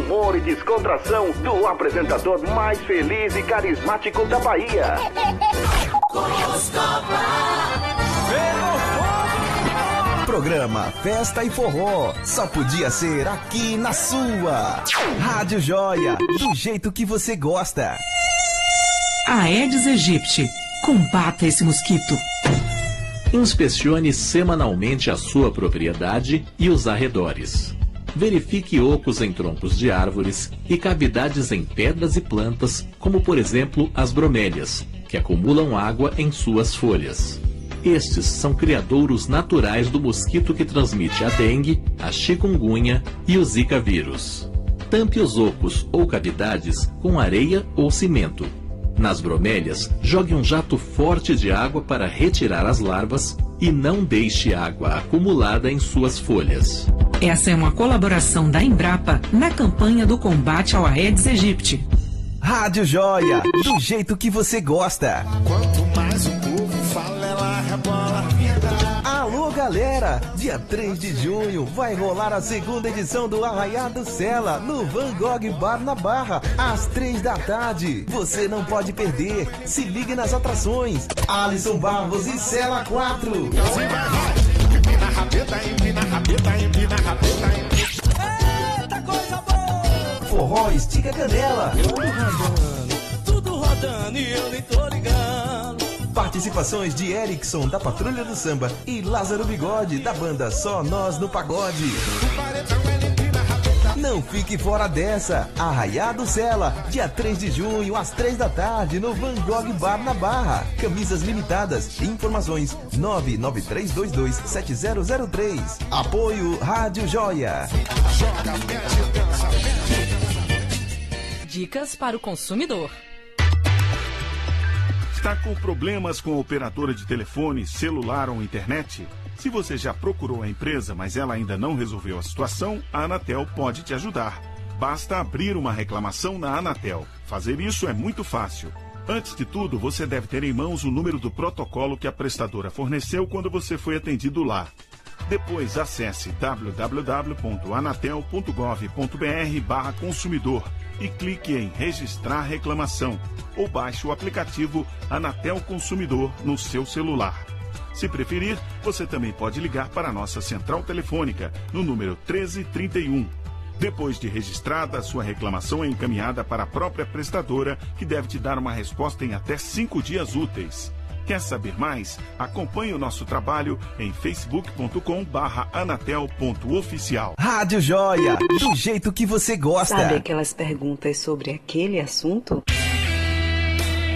humor e descontração do apresentador mais feliz e carismático da Bahia. Programa Festa e Forró, só podia ser aqui na sua Rádio Joia, do jeito que você gosta. Aedes aegypti, combata esse mosquito. Inspecione semanalmente a sua propriedade e os arredores. Verifique ocos em troncos de árvores e cavidades em pedras e plantas, como por exemplo as bromélias, que acumulam água em suas folhas. Estes são criadouros naturais do mosquito que transmite a dengue, a chikungunya e o zika vírus. Tampe os ocos ou cavidades com areia ou cimento. Nas bromélias, jogue um jato forte de água para retirar as larvas e não deixe água acumulada em suas folhas. Essa é uma colaboração da Embrapa na campanha do combate ao Aedes aegypti. Rádio Joia, do jeito que você gosta. Quanto mais o povo fala, ela rebola. Alô, galera! Dia 3 de junho vai rolar a segunda edição do Arraiado Sela no Van Gogh Bar na Barra, às 3 da tarde. Você não pode perder. Se ligue nas atrações. Alisson Barros e Sela 4. Empina a rabeta, empina a rabeta, empina a rabeta, empina. Eita, coisa boa! Forró estica canela. Tudo rodando e eu nem tô ligando. Participações de Erickson, da Patrulha do Samba, e Lázaro Bigode, da banda Só Nós no Pagode. Não fique fora dessa. Arraiado Sela, dia 3 de junho, às 3 da tarde, no Van Gogh Bar na Barra. Camisas limitadas. Informações 993227003. Apoio Rádio Joia. Dicas para o consumidor. Está com problemas com a operadora de telefone, celular ou internet? Se você já procurou a empresa, mas ela ainda não resolveu a situação, a Anatel pode te ajudar. Basta abrir uma reclamação na Anatel. Fazer isso é muito fácil. Antes de tudo, você deve ter em mãos o número do protocolo que a prestadora forneceu quando você foi atendido lá. Depois, acesse www.anatel.gov.br/consumidor e clique em Registrar Reclamação ou baixe o aplicativo Anatel Consumidor no seu celular. Se preferir, você também pode ligar para a nossa central telefônica no número 1331. Depois de registrada, a sua reclamação é encaminhada para a própria prestadora, que deve te dar uma resposta em até 5 dias úteis. Quer saber mais? Acompanhe o nosso trabalho em facebook.com/anatel.oficial. Rádio Joia, do jeito que você gosta. Sabe aquelas perguntas sobre aquele assunto?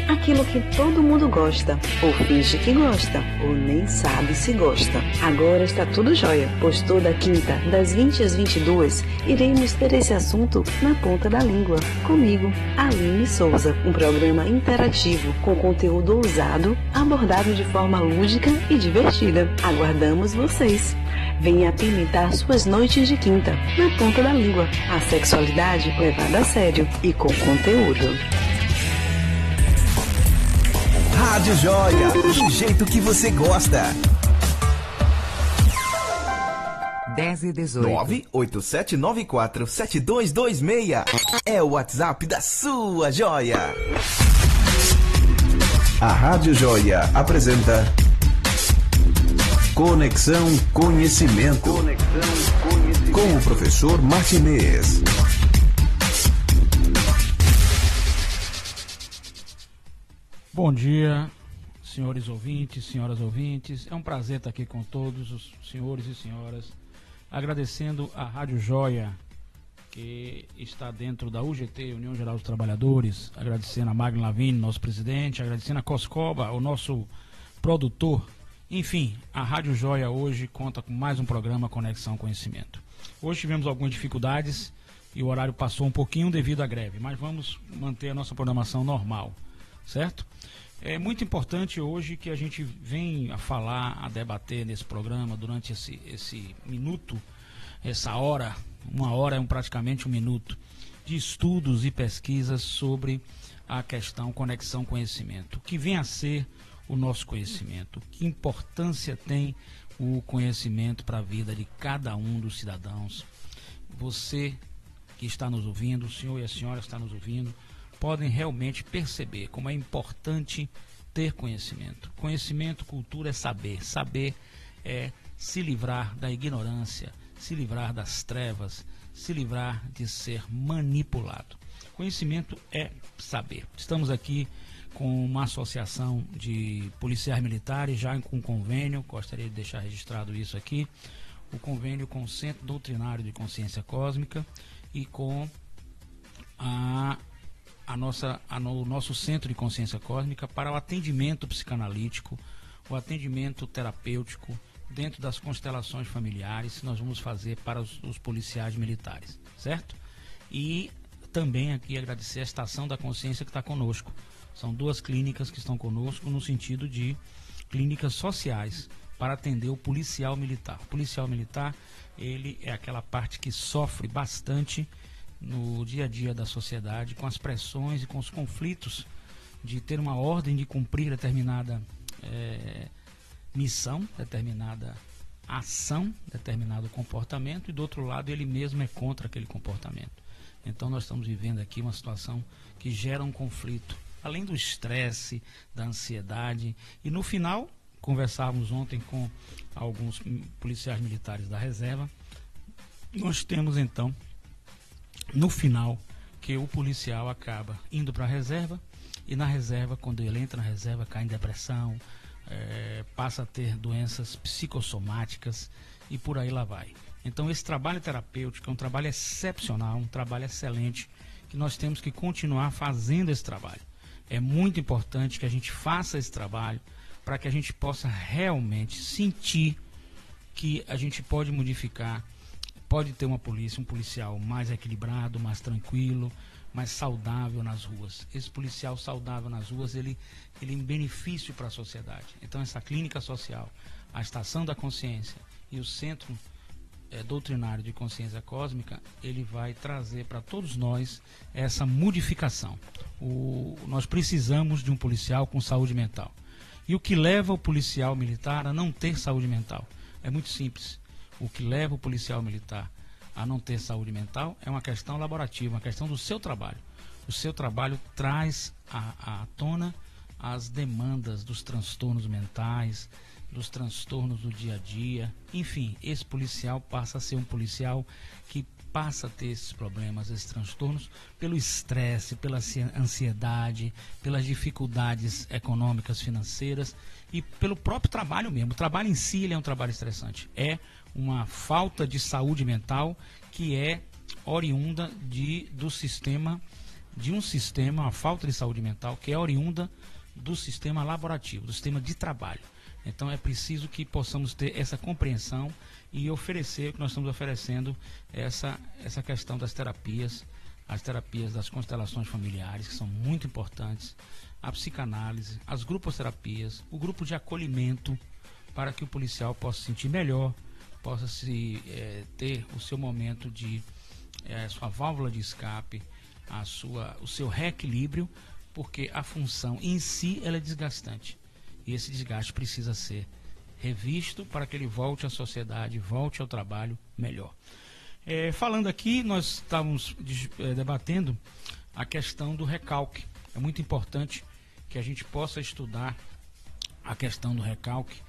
Aquilo que todo mundo gosta, ou finge que gosta, ou nem sabe se gosta. Agora está tudo jóia, pois toda quinta, das 20 às 22, iremos ter esse assunto na ponta da língua. Comigo, Aline Souza, um programa interativo com conteúdo ousado, abordado de forma lúdica e divertida. Aguardamos vocês. Venha apimentar suas noites de quinta, na ponta da língua. A sexualidade levada a sério e com conteúdo. Rádio Joia, do jeito que você gosta. 10 e 18. 987947226 é o WhatsApp da sua joia. A Rádio Joia apresenta Conexão Conhecimento, com o professor Martinez. Bom dia, senhores ouvintes, senhoras ouvintes. É um prazer estar aqui com todos os senhores e senhoras, agradecendo a Rádio Joia, que está dentro da UGT, União Geral dos Trabalhadores, agradecendo a Magno Lavigne, nosso presidente, agradecendo a Coscoba, o nosso produtor. Enfim, a Rádio Joia hoje conta com mais um programa Conexão Conhecimento. Hoje tivemos algumas dificuldades e o horário passou um pouquinho devido à greve, mas vamos manter a nossa programação normal, certo? É muito importante hoje que a gente venha a falar, a debater nesse programa durante esse minuto, essa hora, uma hora é praticamente um minuto, de estudos e pesquisas sobre a questão conexão conhecimento. O que vem a ser o nosso conhecimento? Que importância tem o conhecimento para a vida de cada um dos cidadãos? Você que está nos ouvindo, o senhor e a senhora que está nos ouvindo, podem realmente perceber como é importante ter conhecimento. Conhecimento, cultura é saber. Saber é se livrar da ignorância, se livrar das trevas, se livrar de ser manipulado. Conhecimento é saber. Estamos aqui com uma associação de policiais militares, já com convênio, gostaria de deixar registrado isso aqui, o convênio com o Centro Doutrinário de Consciência Cósmica e com o nosso Centro de Consciência Cósmica para o atendimento psicanalítico, o atendimento terapêutico dentro das constelações familiares, nós vamos fazer para os policiais militares, certo? E também aqui agradecer a Estação da Consciência que está conosco. São 2 clínicas que estão conosco no sentido de clínicas sociais para atender o policial militar. O policial militar, ele é aquela parte que sofre bastante no dia a dia da sociedade, com as pressões e com os conflitos de ter uma ordem de cumprir determinada missão, determinada ação, determinado comportamento, e do outro lado ele mesmo é contra aquele comportamento. Então nós estamos vivendo aqui uma situação que gera um conflito, além do estresse, da ansiedade, e no final, conversávamos ontem com alguns policiais militares da reserva, nós temos então, no final, que o policial acaba indo para a reserva, e na reserva, quando ele entra na reserva, cai em depressão, passa a ter doenças psicossomáticas e por aí lá vai. Então esse trabalho terapêutico é um trabalho excepcional, um trabalho excelente, que nós temos que continuar fazendo esse trabalho. É muito importante que a gente faça esse trabalho para que a gente possa realmente sentir que a gente pode modificar, pode ter uma polícia, um policial mais equilibrado, mais tranquilo, mais saudável nas ruas. Esse policial saudável nas ruas, ele é um benefício para a sociedade. Então essa clínica social, a Estação da Consciência e o Centro Doutrinário de Consciência Cósmica, ele vai trazer para todos nós essa modificação. Nós precisamos de um policial com saúde mental. E o que leva o policial militar a não ter saúde mental? É muito simples. O que leva o policial militar a não ter saúde mental é uma questão laborativa, uma questão do seu trabalho. O seu trabalho traz à tona as demandas dos transtornos mentais, dos transtornos do dia a dia. Enfim, esse policial passa a ser um policial que passa a ter esses problemas, esses transtornos, pelo estresse, pela ansiedade, pelas dificuldades econômicas, financeiras e pelo próprio trabalho mesmo. O trabalho em si ele é um trabalho estressante. É uma falta de saúde mental que é oriunda uma falta de saúde mental que é oriunda do sistema laborativo, do sistema de trabalho. Então é preciso que possamos ter essa compreensão e oferecer o que nós estamos oferecendo, essa questão das terapias, as terapias das constelações familiares, que são muito importantes, a psicanálise, as grupos-terapias, o grupo de acolhimento, para que o policial possa se sentir melhor, possa ter o seu momento de sua válvula de escape, o seu reequilíbrio, porque a função em si ela é desgastante. E esse desgaste precisa ser revisto para que ele volte à sociedade, volte ao trabalho melhor. Falando aqui, nós estávamos debatendo a questão do recalque. É muito importante que a gente possa estudar a questão do recalque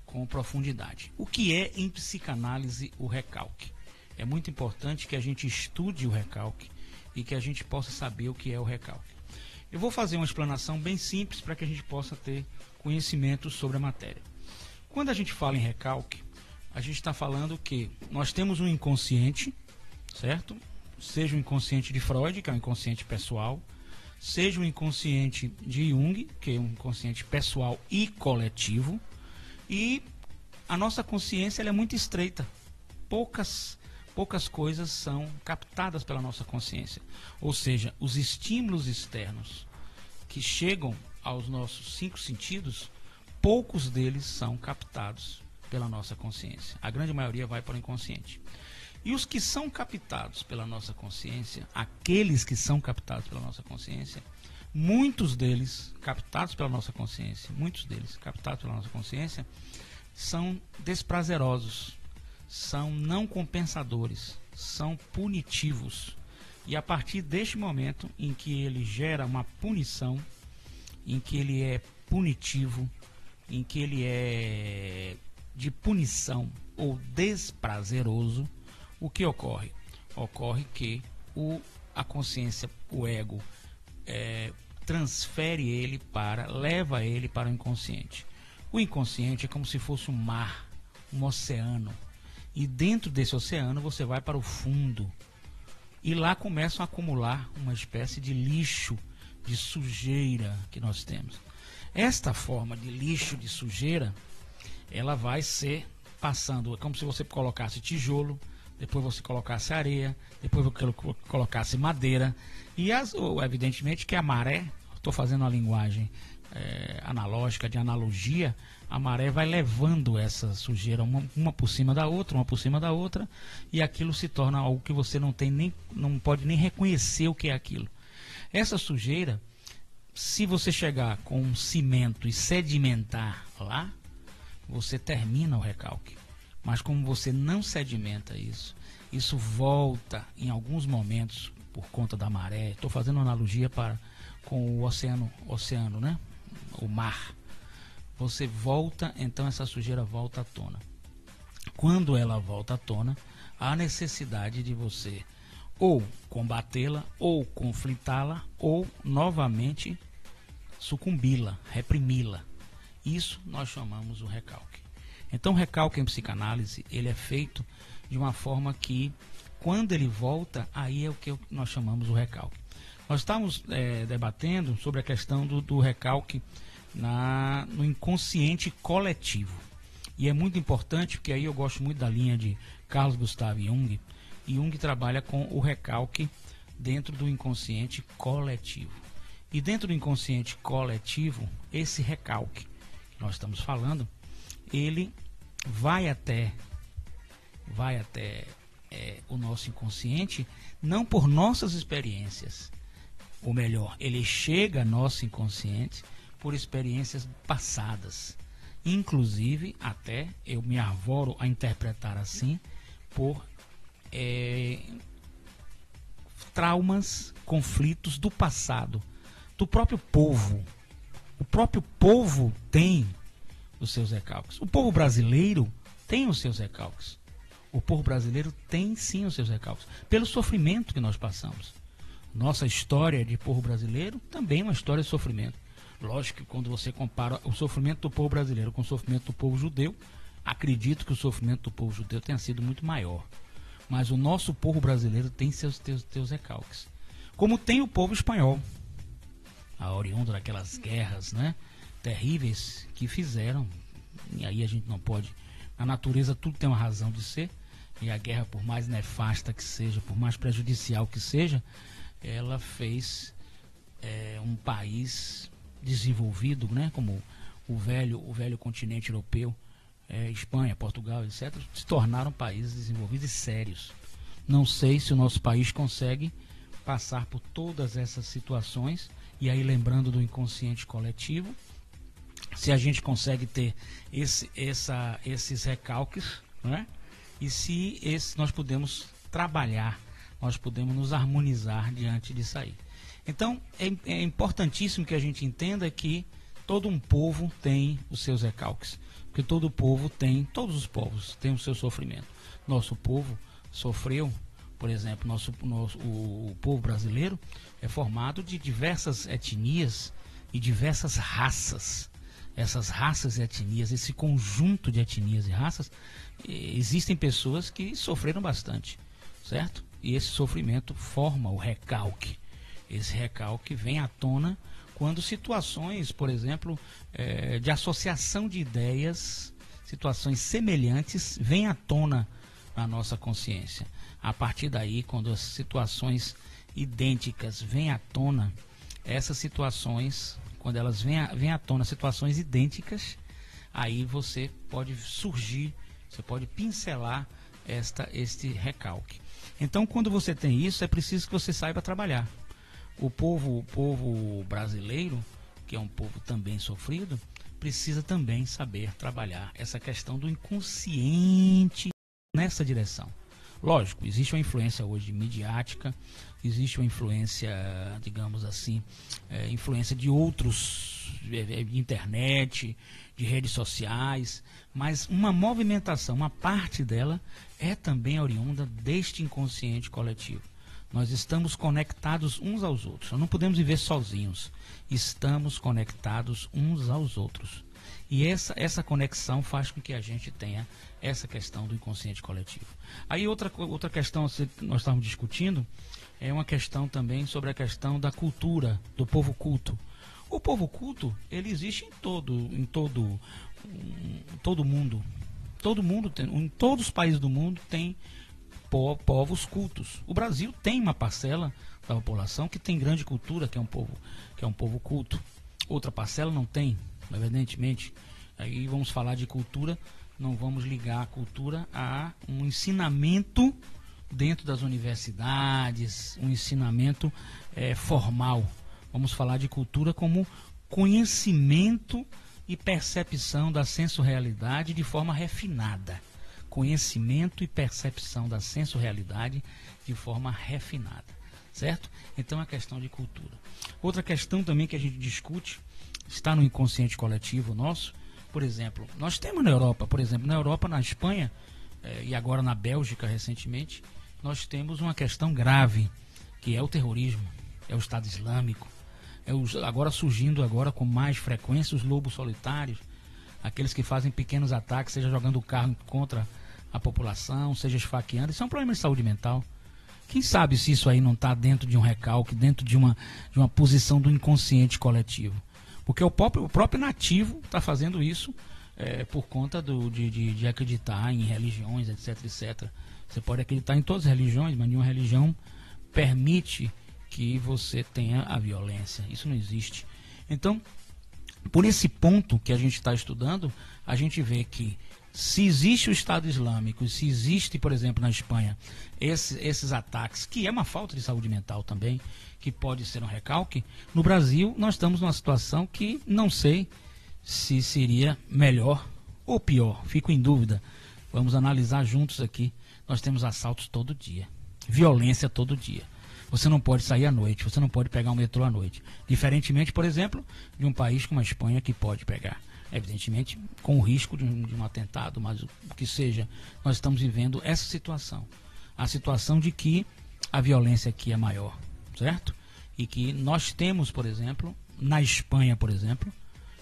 com profundidade. O que é em psicanálise o recalque? É muito importante que a gente estude o recalque e que a gente possa saber o que é o recalque. Eu vou fazer uma explanação bem simples para que a gente possa ter conhecimento sobre a matéria. Quando a gente fala em recalque, a gente está falando que nós temos um inconsciente, certo? Seja o inconsciente de Freud, que é o inconsciente pessoal, seja o inconsciente de Jung, que é um inconsciente pessoal e coletivo, e a nossa consciência ela é muito estreita. Poucas coisas são captadas pela nossa consciência. Ou seja, os estímulos externos que chegam aos nossos 5 sentidos, poucos deles são captados pela nossa consciência. A grande maioria vai para o inconsciente. E os que são captados pela nossa consciência, aqueles que são captados pela nossa consciência, muitos deles captados pela nossa consciência, são desprazerosos, são não compensadores, são punitivos, E a partir deste momento em que ele gera uma punição, em que ele é punitivo, em que ele é de punição ou desprazeroso, o que ocorre? Ocorre que a consciência, o ego, transfere ele leva ele para o inconsciente. O inconsciente é como se fosse um mar, um oceano. E dentro desse oceano você vai para o fundo. E lá começam a acumular uma espécie de lixo, de sujeira que nós temos. Esta forma de lixo, de sujeira, ela vai ser passando, é como se você colocasse tijolo, depois você colocasse areia, depois você colocasse madeira, e evidentemente que a maré, estou fazendo uma linguagem analógica, de analogia, a maré vai levando essa sujeira uma por cima da outra, e aquilo se torna algo que você não pode nem reconhecer o que é aquilo. Essa sujeira, se você chegar com um cimento e sedimentar lá, você termina o recalque. Mas como você não sedimenta isso volta em alguns momentos por conta da maré. Estou fazendo uma analogia com o oceano, né? O mar. Você volta, então essa sujeira volta à tona. Quando ela volta à tona, há necessidade de você ou combatê-la, ou conflitá-la, ou novamente sucumbi-la, reprimi-la. Isso nós chamamos o recalque. Então o recalque em psicanálise, ele é feito de uma forma que, quando ele volta, aí é o que nós chamamos o recalque. Nós estamos debatendo sobre a questão do recalque no inconsciente coletivo. E é muito importante, porque aí eu gosto muito da linha de Carl Gustav Jung. E Jung trabalha com o recalque dentro do inconsciente coletivo. E dentro do inconsciente coletivo, esse recalque que nós estamos falando, ele vai até o nosso inconsciente, não por nossas experiências, ou melhor, ele chega ao nosso inconsciente por experiências passadas. Inclusive, até eu me arvoro a interpretar assim, por traumas, conflitos do passado, do próprio povo. O próprio povo tem os seus recalques. O povo brasileiro tem os seus recalques. O povo brasileiro tem sim os seus recalques, pelo sofrimento que nós passamos. Nossa história de povo brasileiro também é uma história de sofrimento. Lógico que quando você compara o sofrimento do povo brasileiro com o sofrimento do povo judeu, acredito que o sofrimento do povo judeu tenha sido muito maior. Mas o nosso povo brasileiro tem seus recalques. Como tem o povo espanhol, a oriundo daquelas guerras, né, terríveis que fizeram. E aí a gente não pode... Na natureza tudo tem uma razão de ser. E a guerra, por mais nefasta que seja, por mais prejudicial que seja, ela fez um país desenvolvido, né, como o velho continente europeu, Espanha, Portugal, etc., se tornaram países desenvolvidos e sérios. Não sei se o nosso país consegue passar por todas essas situações, e aí lembrando do inconsciente coletivo, se a gente consegue ter esses recalques, né? E se nós podemos trabalhar, nós podemos nos harmonizar diante disso aí. Então, é importantíssimo que a gente entenda que todo um povo tem os seus recalques. Porque todo povo todos os povos têm o seu sofrimento. Nosso povo sofreu, por exemplo, o povo brasileiro é formado de diversas etnias e diversas raças. Essas raças e etnias, esse conjunto de etnias e raças, existem pessoas que sofreram bastante, certo? E esse sofrimento forma o recalque. Esse recalque vem à tona quando situações, por exemplo, de associação de ideias, situações semelhantes, vêm à tona na nossa consciência. A partir daí, quando as situações idênticas vêm à tona, essas situações, quando elas vêm à tona, situações idênticas, aí você pode surgir, você pode pincelar este recalque. Então, quando você tem isso, é preciso que você saiba trabalhar. O povo brasileiro, que é um povo também sofrido, precisa também saber trabalhar essa questão do inconsciente nessa direção. Lógico, existe uma influência hoje midiática, existe uma influência, digamos assim, influência de outros, de internet, de redes sociais, mas uma movimentação, uma parte dela é também oriunda deste inconsciente coletivo. Nós estamos conectados uns aos outros, nós não podemos viver sozinhos, estamos conectados uns aos outros. E essa conexão faz com que a gente tenha essa questão do inconsciente coletivo. Aí outra questão que nós estávamos discutindo é uma questão também sobre a questão da cultura, do povo culto. O povo culto, ele existe em todo mundo. Todo mundo tem, em todos os países do mundo tem povos cultos. O Brasil tem uma parcela da população que tem grande cultura, que é um povo culto. Outra parcela não tem, evidentemente. Aí vamos falar de cultura, não vamos ligar a cultura a um ensinamento dentro das universidades, um ensinamento formal. Vamos falar de cultura como conhecimento e percepção da senso-realidade de forma refinada. Conhecimento e percepção da senso-realidade de forma refinada, certo? Então é a questão de cultura. Outra questão também que a gente discute, está no inconsciente coletivo nosso, por exemplo, nós temos na Europa, na Espanha e agora na Bélgica recentemente, nós temos uma questão grave, que é o terrorismo, é o Estado Islâmico, agora surgindo com mais frequência os lobos solitários, aqueles que fazem pequenos ataques, seja jogando o carro contra a população, seja esfaqueando. Isso é um problema de saúde mental. Quem sabe se isso aí não está dentro de um recalque, dentro de uma posição do inconsciente coletivo. Porque o próprio nativo está fazendo isso por conta de acreditar em religiões, etc, etc. Você pode acreditar em todas as religiões, mas nenhuma religião permite que você tenha a violência. Isso não existe. Então, por esse ponto que a gente está estudando, a gente vê que se existe o Estado Islâmico, se existe, por exemplo, na Espanha, esses ataques, que é uma falta de saúde mental também, que pode ser um recalque, no Brasil nós estamos numa situação que não sei se seria melhor ou pior, fico em dúvida. Vamos analisar juntos aqui. Nós temos assaltos todo dia, violência todo dia. Você não pode sair à noite, você não pode pegar um metrô à noite. Diferentemente, por exemplo, de um país como a Espanha que pode pegar. Evidentemente, com o risco de um atentado, mas o que seja, nós estamos vivendo essa situação. A situação de que a violência aqui é maior, certo? E que nós temos, por exemplo, na Espanha, por exemplo,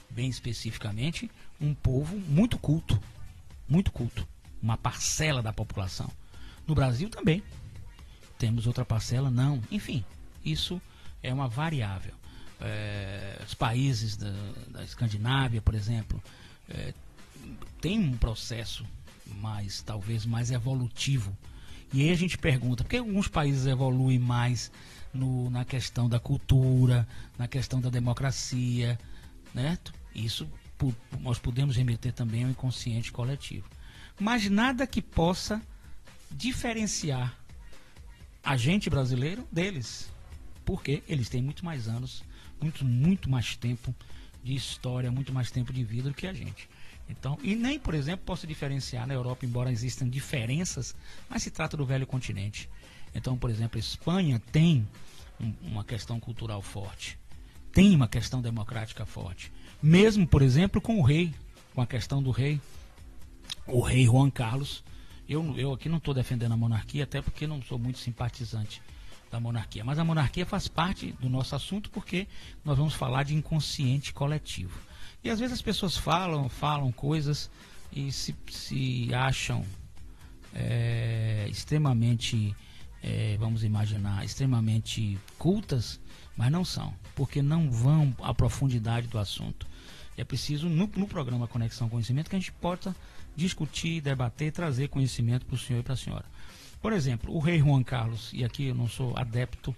bem especificamente, um povo muito culto, uma parcela da população. No Brasil também. Temos outra parcela? Não. Enfim, isso é uma variável. Os países da Escandinávia, por exemplo, tem um processo talvez mais evolutivo. E aí a gente pergunta, por que alguns países evoluem mais na questão da cultura, na questão da democracia, né? Isso nós podemos remeter também ao inconsciente coletivo. Mas nada que possa diferenciar a gente brasileiro deles, porque eles têm muito mais anos, muito mais tempo de história, muito mais tempo de vida do que a gente. Então, e nem, por exemplo, posso diferenciar na Europa, embora existam diferenças, mas se trata do velho continente. Então, por exemplo, a Espanha tem uma questão cultural forte, tem uma questão democrática forte. Mesmo, por exemplo, com o rei, com a questão do rei, o rei Juan Carlos. Eu aqui não estou defendendo a monarquia, até porque não sou muito simpatizante da monarquia. Mas a monarquia faz parte do nosso assunto, porque nós vamos falar de inconsciente coletivo. E às vezes as pessoas falam coisas e se acham extremamente, vamos imaginar, extremamente cultas, mas não são, porque não vão à profundidade do assunto. É preciso, no programa Conexão Conhecimento, que a gente possa discutir, debater, trazer conhecimento para o senhor e para a senhora. Por exemplo, o rei Juan Carlos, e aqui eu não sou adepto,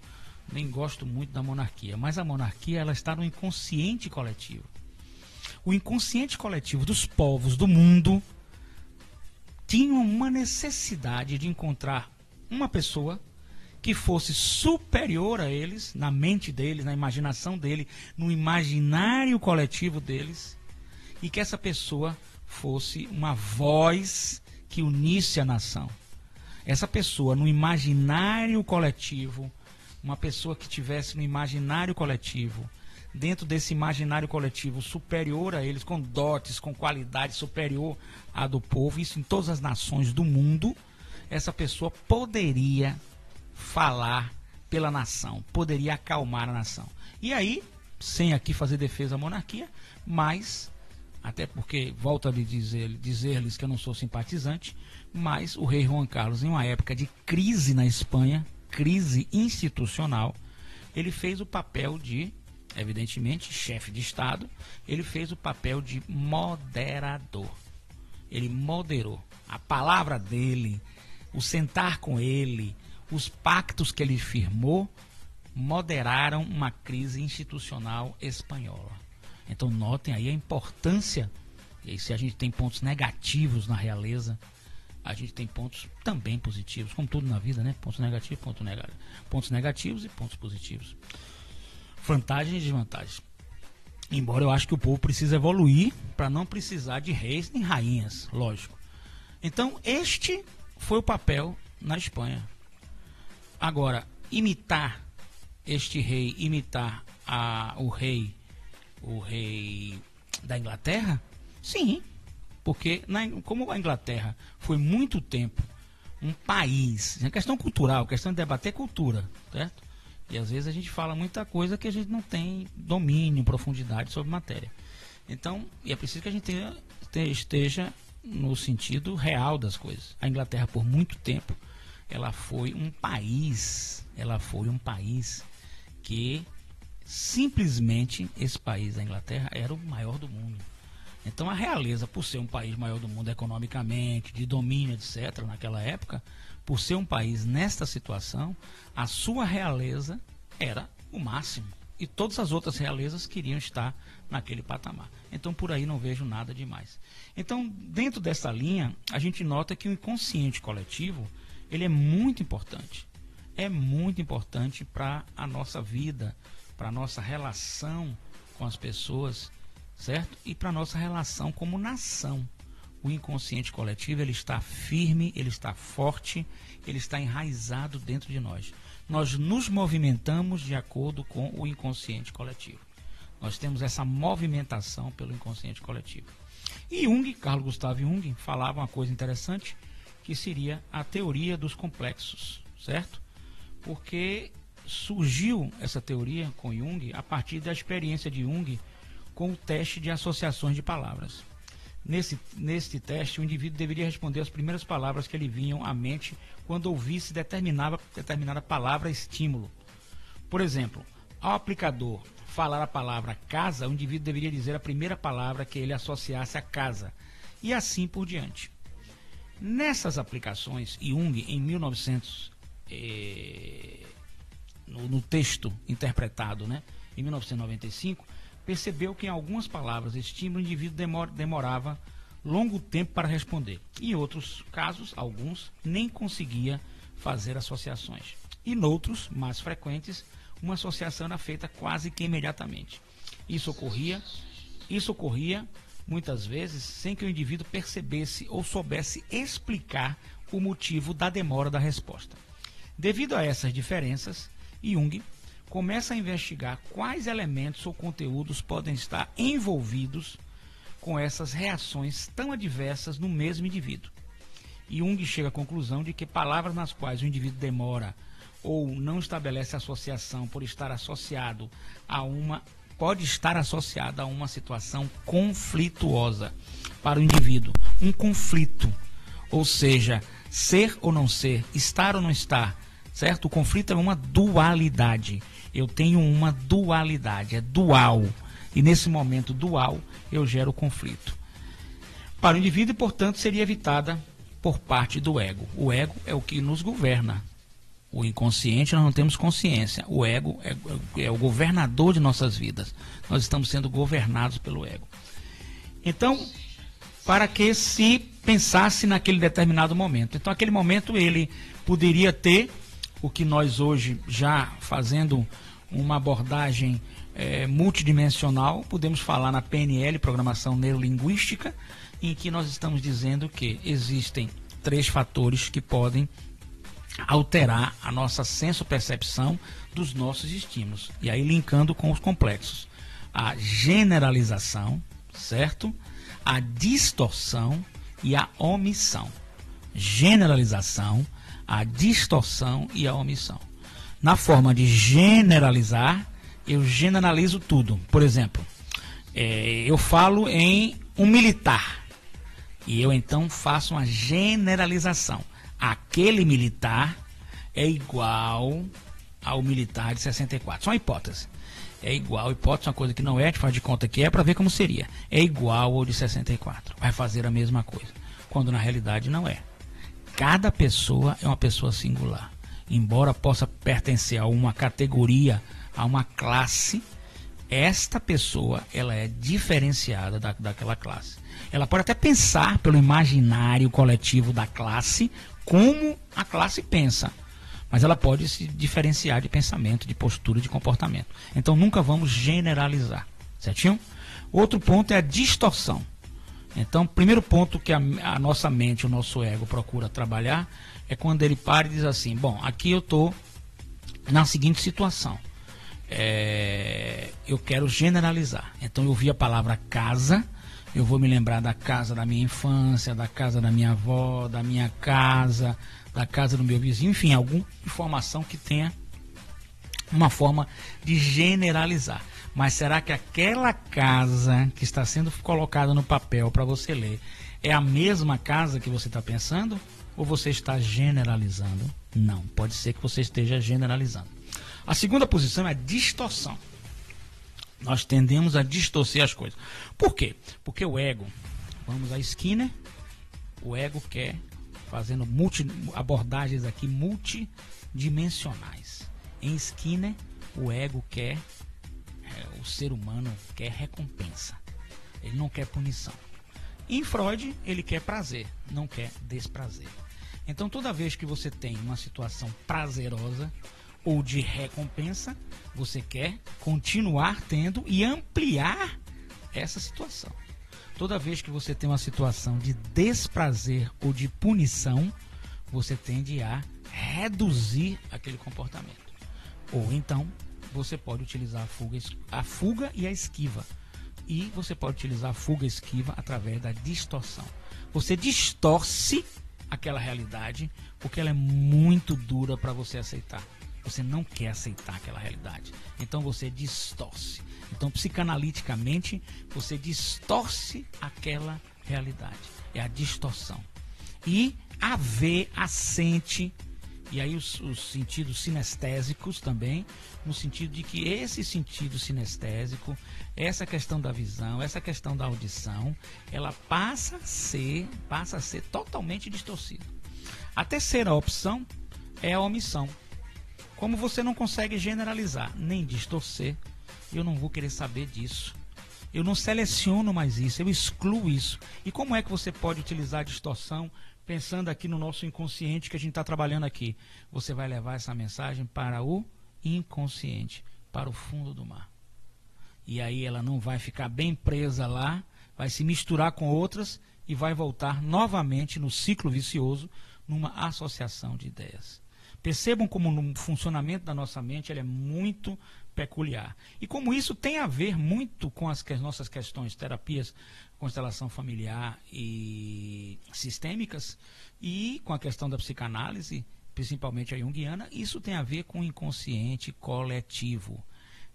nem gosto muito da monarquia, mas a monarquia ela está no inconsciente coletivo. O inconsciente coletivo dos povos do mundo tinha uma necessidade de encontrar uma pessoa que fosse superior a eles, na mente deles, na imaginação deles, no imaginário coletivo deles, e que essa pessoa fosse uma voz que unisse a nação. essa pessoa no imaginário coletivo, uma pessoa que tivesse no imaginário coletivo, dentro desse imaginário coletivo superior a eles, com dotes, com qualidade superior à do povo, isso em todas as nações do mundo, essa pessoa poderia falar pela nação, poderia acalmar a nação. E aí, sem aqui fazer defesa à monarquia, mas, até porque, volto a dizer-lhes que eu não sou simpatizante, mas o rei Juan Carlos, em uma época de crise na Espanha, crise institucional, ele fez o papel de, evidentemente, chefe de Estado, ele fez o papel de moderador. Ele moderou. A palavra dele, o sentar com ele, os pactos que ele firmou, moderaram uma crise institucional espanhola. Então notem aí a importância, e aí se a gente tem pontos negativos na realeza, a gente tem pontos também positivos, como tudo na vida, né? Pontos negativos, pontos negativos e pontos positivos. Vantagens e desvantagens. Embora eu acho que o povo precisa evoluir para não precisar de reis nem rainhas, lógico. Então este foi o papel na Espanha. Agora, imitar este rei, imitar o rei da Inglaterra, sim, porque como a Inglaterra foi muito tempo um país, é questão cultural, questão de debater cultura, certo? E às vezes a gente fala muita coisa que a gente não tem domínio, profundidade sobre matéria. Então, é preciso que a gente esteja no sentido real das coisas. A Inglaterra, por muito tempo, ela foi um país que simplesmente esse país da Inglaterra era o maior do mundo. Então a realeza, por ser um país maior do mundo economicamente, de domínio, etc., naquela época, por ser um país nesta situação, a sua realeza era o máximo. E todas as outras realezas queriam estar naquele patamar. Então por aí não vejo nada demais. Então, dentro dessa linha, a gente nota que o inconsciente coletivo, ele é muito importante. É muito importante para a nossa vida, para a nossa relação com as pessoas, certo? E para a nossa relação como nação. O inconsciente coletivo, ele está firme, ele está forte, ele está enraizado dentro de nós. Nós nos movimentamos de acordo com o inconsciente coletivo. Nós temos essa movimentação pelo inconsciente coletivo. E Jung, Carl Gustav Jung, falava uma coisa interessante, que seria a teoria dos complexos, certo? Porque surgiu essa teoria com Jung a partir da experiência de Jung com o teste de associações de palavras. Nesse teste, o indivíduo deveria responder as primeiras palavras que lhe vinham à mente quando ouvisse determinada palavra estímulo. Por exemplo, ao aplicador falar a palavra casa, o indivíduo deveria dizer a primeira palavra que ele associasse a casa, e assim por diante. Nessas aplicações, Jung, em 1900, no texto interpretado, né, em 1995, percebeu que em algumas palavras estímulo o indivíduo demorava longo tempo para responder. Em outros casos, alguns, nem conseguia fazer associações. E noutros, mais frequentes, uma associação era feita quase que imediatamente. Isso ocorria muitas vezes sem que o indivíduo percebesse ou soubesse explicar o motivo da demora da resposta. Devido a essas diferenças, Jung começa a investigar quais elementos ou conteúdos podem estar envolvidos com essas reações tão adversas no mesmo indivíduo. Jung chega à conclusão de que palavras nas quais o indivíduo demora ou não estabelece associação pode estar associado a uma situação conflituosa para o indivíduo. Um conflito, ou seja, ser ou não ser, estar ou não estar, certo? O conflito é uma dualidade. Eu tenho uma dualidade, é dual. E nesse momento dual, eu gero conflito. Para o indivíduo, portanto, seria evitada por parte do ego. O ego é o que nos governa. O inconsciente, nós não temos consciência. O ego é o governador de nossas vidas. Nós estamos sendo governados pelo ego. Então, para que se pensasse naquele determinado momento. Então, aquele momento ele poderia ter o que nós hoje, já fazendo uma abordagem multidimensional, podemos falar na PNL, Programação Neurolinguística, em que nós estamos dizendo que existem 3 fatores que podem alterar a nossa senso-percepção dos nossos estímulos. E aí linkando com os complexos. A generalização, certo? A distorção e a omissão. Generalização, a distorção e a omissão. Na forma de generalizar, eu generalizo tudo. Por exemplo, eu falo em um militar e eu então faço uma generalização. Aquele militar é igual ao militar de 64. Só uma hipótese. É igual, hipótese é uma coisa que não é, a gente faz de conta que é para ver como seria. É igual ao de 64. Vai fazer a mesma coisa. Quando na realidade não é. Cada pessoa é uma pessoa singular. Embora possa pertencer a uma categoria, a uma classe, esta pessoa ela é diferenciada daquela classe. Ela pode até pensar pelo imaginário coletivo da classe como a classe pensa, mas ela pode se diferenciar de pensamento, de postura, de comportamento. Então nunca vamos generalizar, certinho? Outro ponto é a distorção. Então, primeiro ponto que a nossa mente, o nosso ego procura trabalhar é quando ele para e diz assim, bom, aqui eu estou na seguinte situação, eu quero generalizar. Então eu vi a palavra casa, eu vou me lembrar da casa da minha infância, da casa da minha avó, da minha casa, da casa do meu vizinho, enfim, alguma informação que tenha uma forma de generalizar. Mas será que aquela casa que está sendo colocada no papel para você ler é a mesma casa que você está pensando? Ou você está generalizando? Não, pode ser que você esteja generalizando. A segunda posição é a distorção. Nós tendemos a distorcer as coisas. Por quê? Porque o ego, vamos a Skinner, o ego quer, fazendo abordagens aqui multidimensionais. Em Skinner, o ego quer, o ser humano quer recompensa. Ele não quer punição. Em Freud, ele quer prazer, não quer desprazer. Então, toda vez que você tem uma situação prazerosa ou de recompensa, você quer continuar tendo e ampliar essa situação. Toda vez que você tem uma situação de desprazer ou de punição, você tende a reduzir aquele comportamento. Ou então, você pode utilizar a fuga e a esquiva. E você pode utilizar a fuga e a esquiva através da distorção. Você distorce aquela realidade porque ela é muito dura para você aceitar. Você não quer aceitar aquela realidade. Então você distorce. Então, psicanaliticamente, você distorce aquela realidade. É a distorção. E a vê, a sente, e aí os sentidos sinestésicos também, no sentido de que esse sentido sinestésico, essa questão da visão, essa questão da audição, ela passa a ser totalmente distorcida. A terceira opção é a omissão. Como você não consegue generalizar nem distorcer, eu não vou querer saber disso. Eu não seleciono mais isso, eu excluo isso. E como é que você pode utilizar a distorção pensando aqui no nosso inconsciente que a gente está trabalhando aqui? Você vai levar essa mensagem para o inconsciente, para o fundo do mar. E aí ela não vai ficar bem presa lá, vai se misturar com outras e vai voltar novamente no ciclo vicioso, numa associação de ideias. Percebam como no funcionamento da nossa mente ele é muito peculiar. E como isso tem a ver muito com as nossas questões, terapias, constelação familiar e sistêmicas, e com a questão da psicanálise, principalmente a junguiana, isso tem a ver com o inconsciente coletivo.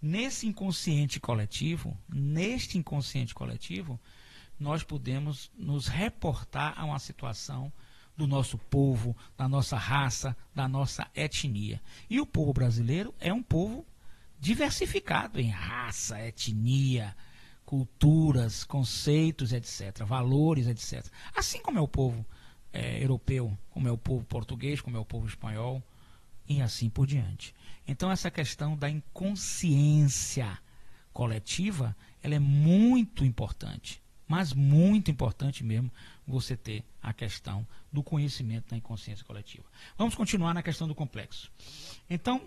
Neste inconsciente coletivo, nós podemos nos reportar a uma situação do nosso povo, da nossa raça, da nossa etnia. E o povo brasileiro é um povo diversificado em raça, etnia, culturas, conceitos, etc., valores, etc. Assim como é o povo europeu, como é o povo português, como é o povo espanhol, e assim por diante. Então essa questão da inconsciência coletiva, ela é muito importante, mas muito importante mesmo você ter a questão do conhecimento da inconsciência coletiva. Vamos continuar na questão do complexo. Então,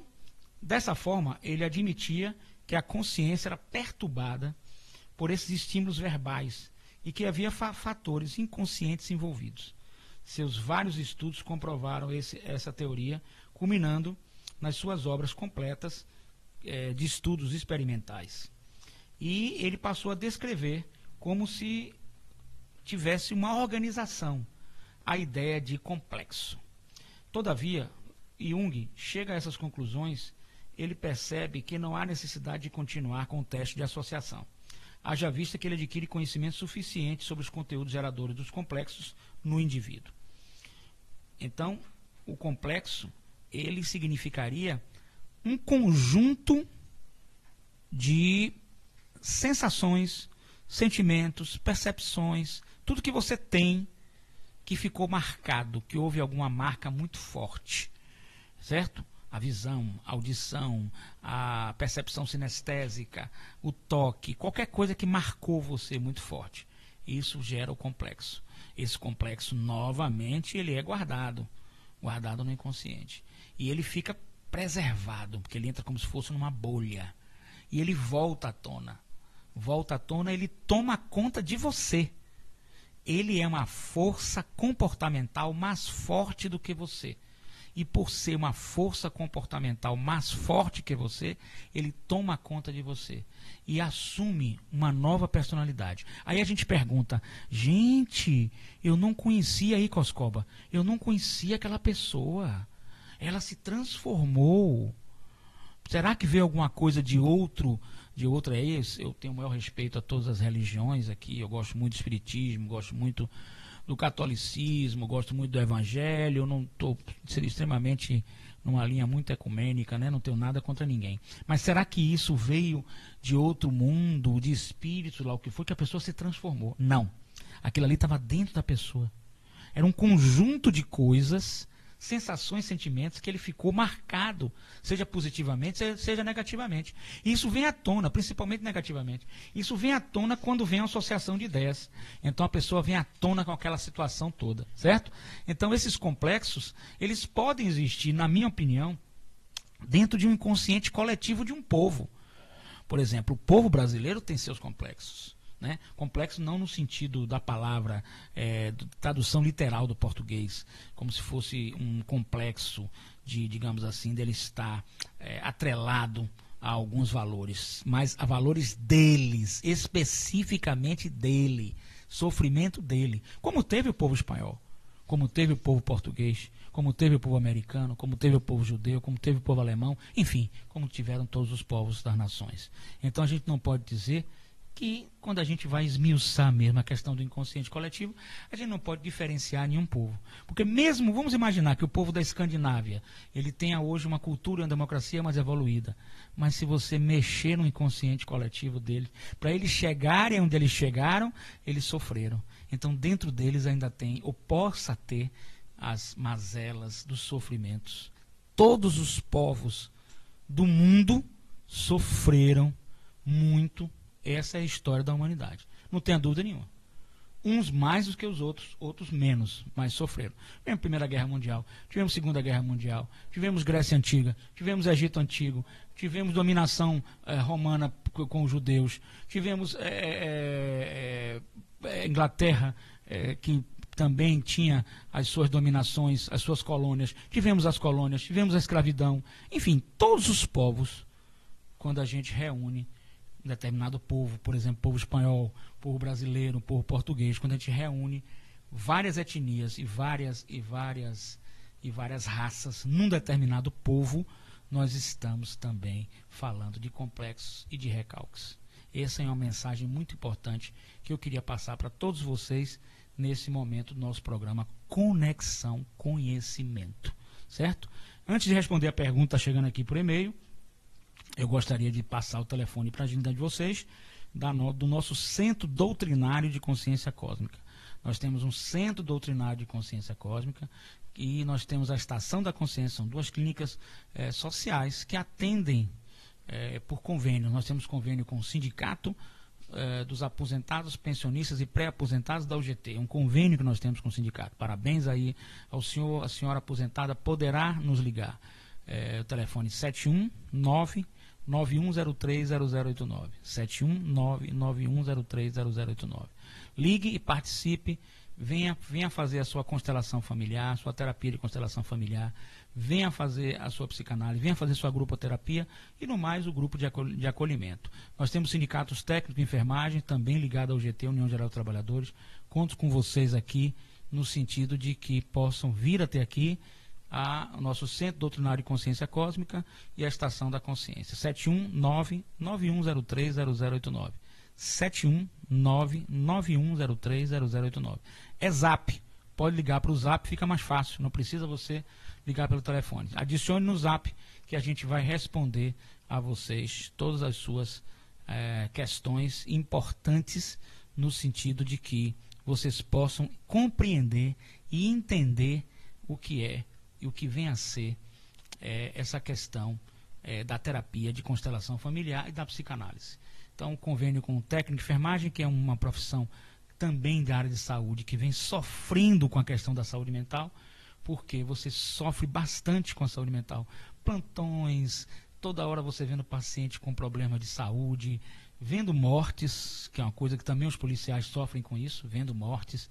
dessa forma, ele admitia que a consciência era perturbada por esses estímulos verbais e que havia fatores inconscientes envolvidos. Seus vários estudos comprovaram essa teoria, culminando nas suas obras completas de estudos experimentais. E ele passou a descrever como se tivesse uma organização, a ideia de complexo. Todavia, Jung chega a essas conclusões, ele percebe que não há necessidade de continuar com o teste de associação. Haja vista que ele adquire conhecimento suficiente sobre os conteúdos geradores dos complexos no indivíduo. Então, o complexo, ele significaria um conjunto de sensações, sentimentos, percepções, tudo que você tem que ficou marcado, que houve alguma marca muito forte, certo? A visão, a audição, a percepção sinestésica, o toque, qualquer coisa que marcou você muito forte. Isso gera o complexo. Esse complexo, novamente, ele é guardado no inconsciente. E ele fica preservado, porque ele entra como se fosse numa bolha. E ele volta à tona. Volta à tona, ele toma conta de você. Ele é uma força comportamental mais forte do que você. E por ser uma força comportamental mais forte que você, ele toma conta de você e assume uma nova personalidade. Aí a gente pergunta, gente, eu não conhecia aí, Coscoba, eu não conhecia aquela pessoa, ela se transformou. Será que veio alguma coisa de outra? Eu tenho o maior respeito a todas as religiões aqui, eu gosto muito do espiritismo, gosto muito do catolicismo, gosto muito do evangelho, eu não estou extremamente numa linha muito ecumênica, né? Não tenho nada contra ninguém. Mas será que isso veio de outro mundo, de espírito, lá o que foi, que a pessoa se transformou? Não. Aquilo ali estava dentro da pessoa. Era um conjunto de coisas, sensações, sentimentos que ele ficou marcado, seja positivamente, seja negativamente. E isso vem à tona, principalmente negativamente. Isso vem à tona quando vem a associação de ideias. Então a pessoa vem à tona com aquela situação toda, certo? Então esses complexos, eles podem existir, na minha opinião, dentro de um inconsciente coletivo de um povo. Por exemplo, o povo brasileiro tem seus complexos. Né? Complexo não no sentido da palavra tradução literal do português, como se fosse um complexo de, digamos assim, dele estar atrelado a alguns valores, mas a valores deles, especificamente dele, sofrimento dele, como teve o povo espanhol, como teve o povo português, como teve o povo americano, como teve o povo judeu, como teve o povo alemão, enfim, como tiveram todos os povos das nações. Então a gente não pode dizer que quando a gente vai esmiuçar mesmo a questão do inconsciente coletivo, a gente não pode diferenciar nenhum povo. Porque mesmo, vamos imaginar que o povo da Escandinávia, ele tenha hoje uma cultura e uma democracia mais evoluída, mas se você mexer no inconsciente coletivo dele, para eles chegarem onde eles chegaram, eles sofreram. Então dentro deles ainda tem, ou possa ter, as mazelas dos sofrimentos. Todos os povos do mundo sofreram muito. Essa é a história da humanidade. Não tenha dúvida nenhuma. Uns mais do que os outros, outros menos, mas sofreram. Tivemos Primeira Guerra Mundial, tivemos Segunda Guerra Mundial, tivemos Grécia Antiga, tivemos Egito Antigo, tivemos dominação romana com os judeus, tivemos Inglaterra, que também tinha as suas dominações, as suas colônias, tivemos as colônias, tivemos a escravidão, enfim, todos os povos, quando a gente reúne um determinado povo, por exemplo, povo espanhol, povo brasileiro, povo português, quando a gente reúne várias etnias e várias raças num determinado povo, nós estamos também falando de complexos e de recalques. Essa é uma mensagem muito importante que eu queria passar para todos vocês nesse momento do nosso programa Conexão Conhecimento, certo? Antes de responder a pergunta chegando aqui por e-mail, eu gostaria de passar o telefone para a agenda de vocês, do nosso Centro Doutrinário de Consciência Cósmica. Nós temos um Centro Doutrinário de Consciência Cósmica e nós temos a Estação da Consciência, são duas clínicas sociais que atendem por convênio. Nós temos convênio com o Sindicato dos Aposentados, Pensionistas e Pré-Aposentados da UGT. Um convênio que nós temos com o sindicato. Parabéns aí ao senhor, a senhora aposentada poderá nos ligar. O telefone 719-9103-0089. 719-9103-0089. Ligue e participe venha fazer a sua constelação familiar, sua terapia de constelação familiar, venha fazer a sua psicanálise, venha fazer sua grupoterapia e, no mais, o grupo de acolhimento. Nós temos sindicatos técnicos de enfermagem, também ligado ao GT, União Geral dos Trabalhadores. Conto com vocês aqui, no sentido de que possam vir até aqui o nosso Centro Doutrinário de Consciência Cósmica e a Estação da Consciência. 719-9103-0089. 719-9103-0089. É Zap. Pode ligar para o Zap, fica mais fácil. Não precisa você ligar pelo telefone. Adicione no Zap que a gente vai responder a vocês todas as suas questões importantes, no sentido de que vocês possam compreender e entender o que é e o que vem a ser essa questão da terapia de constelação familiar e da psicanálise. Então, convênio com o técnico de enfermagem, que é uma profissão também da área de saúde, que vem sofrendo com a questão da saúde mental, porque você sofre bastante com a saúde mental. Plantões, toda hora você vendo paciente com problema de saúde, vendo mortes, que é uma coisa que também os policiais sofrem com isso, vendo mortes,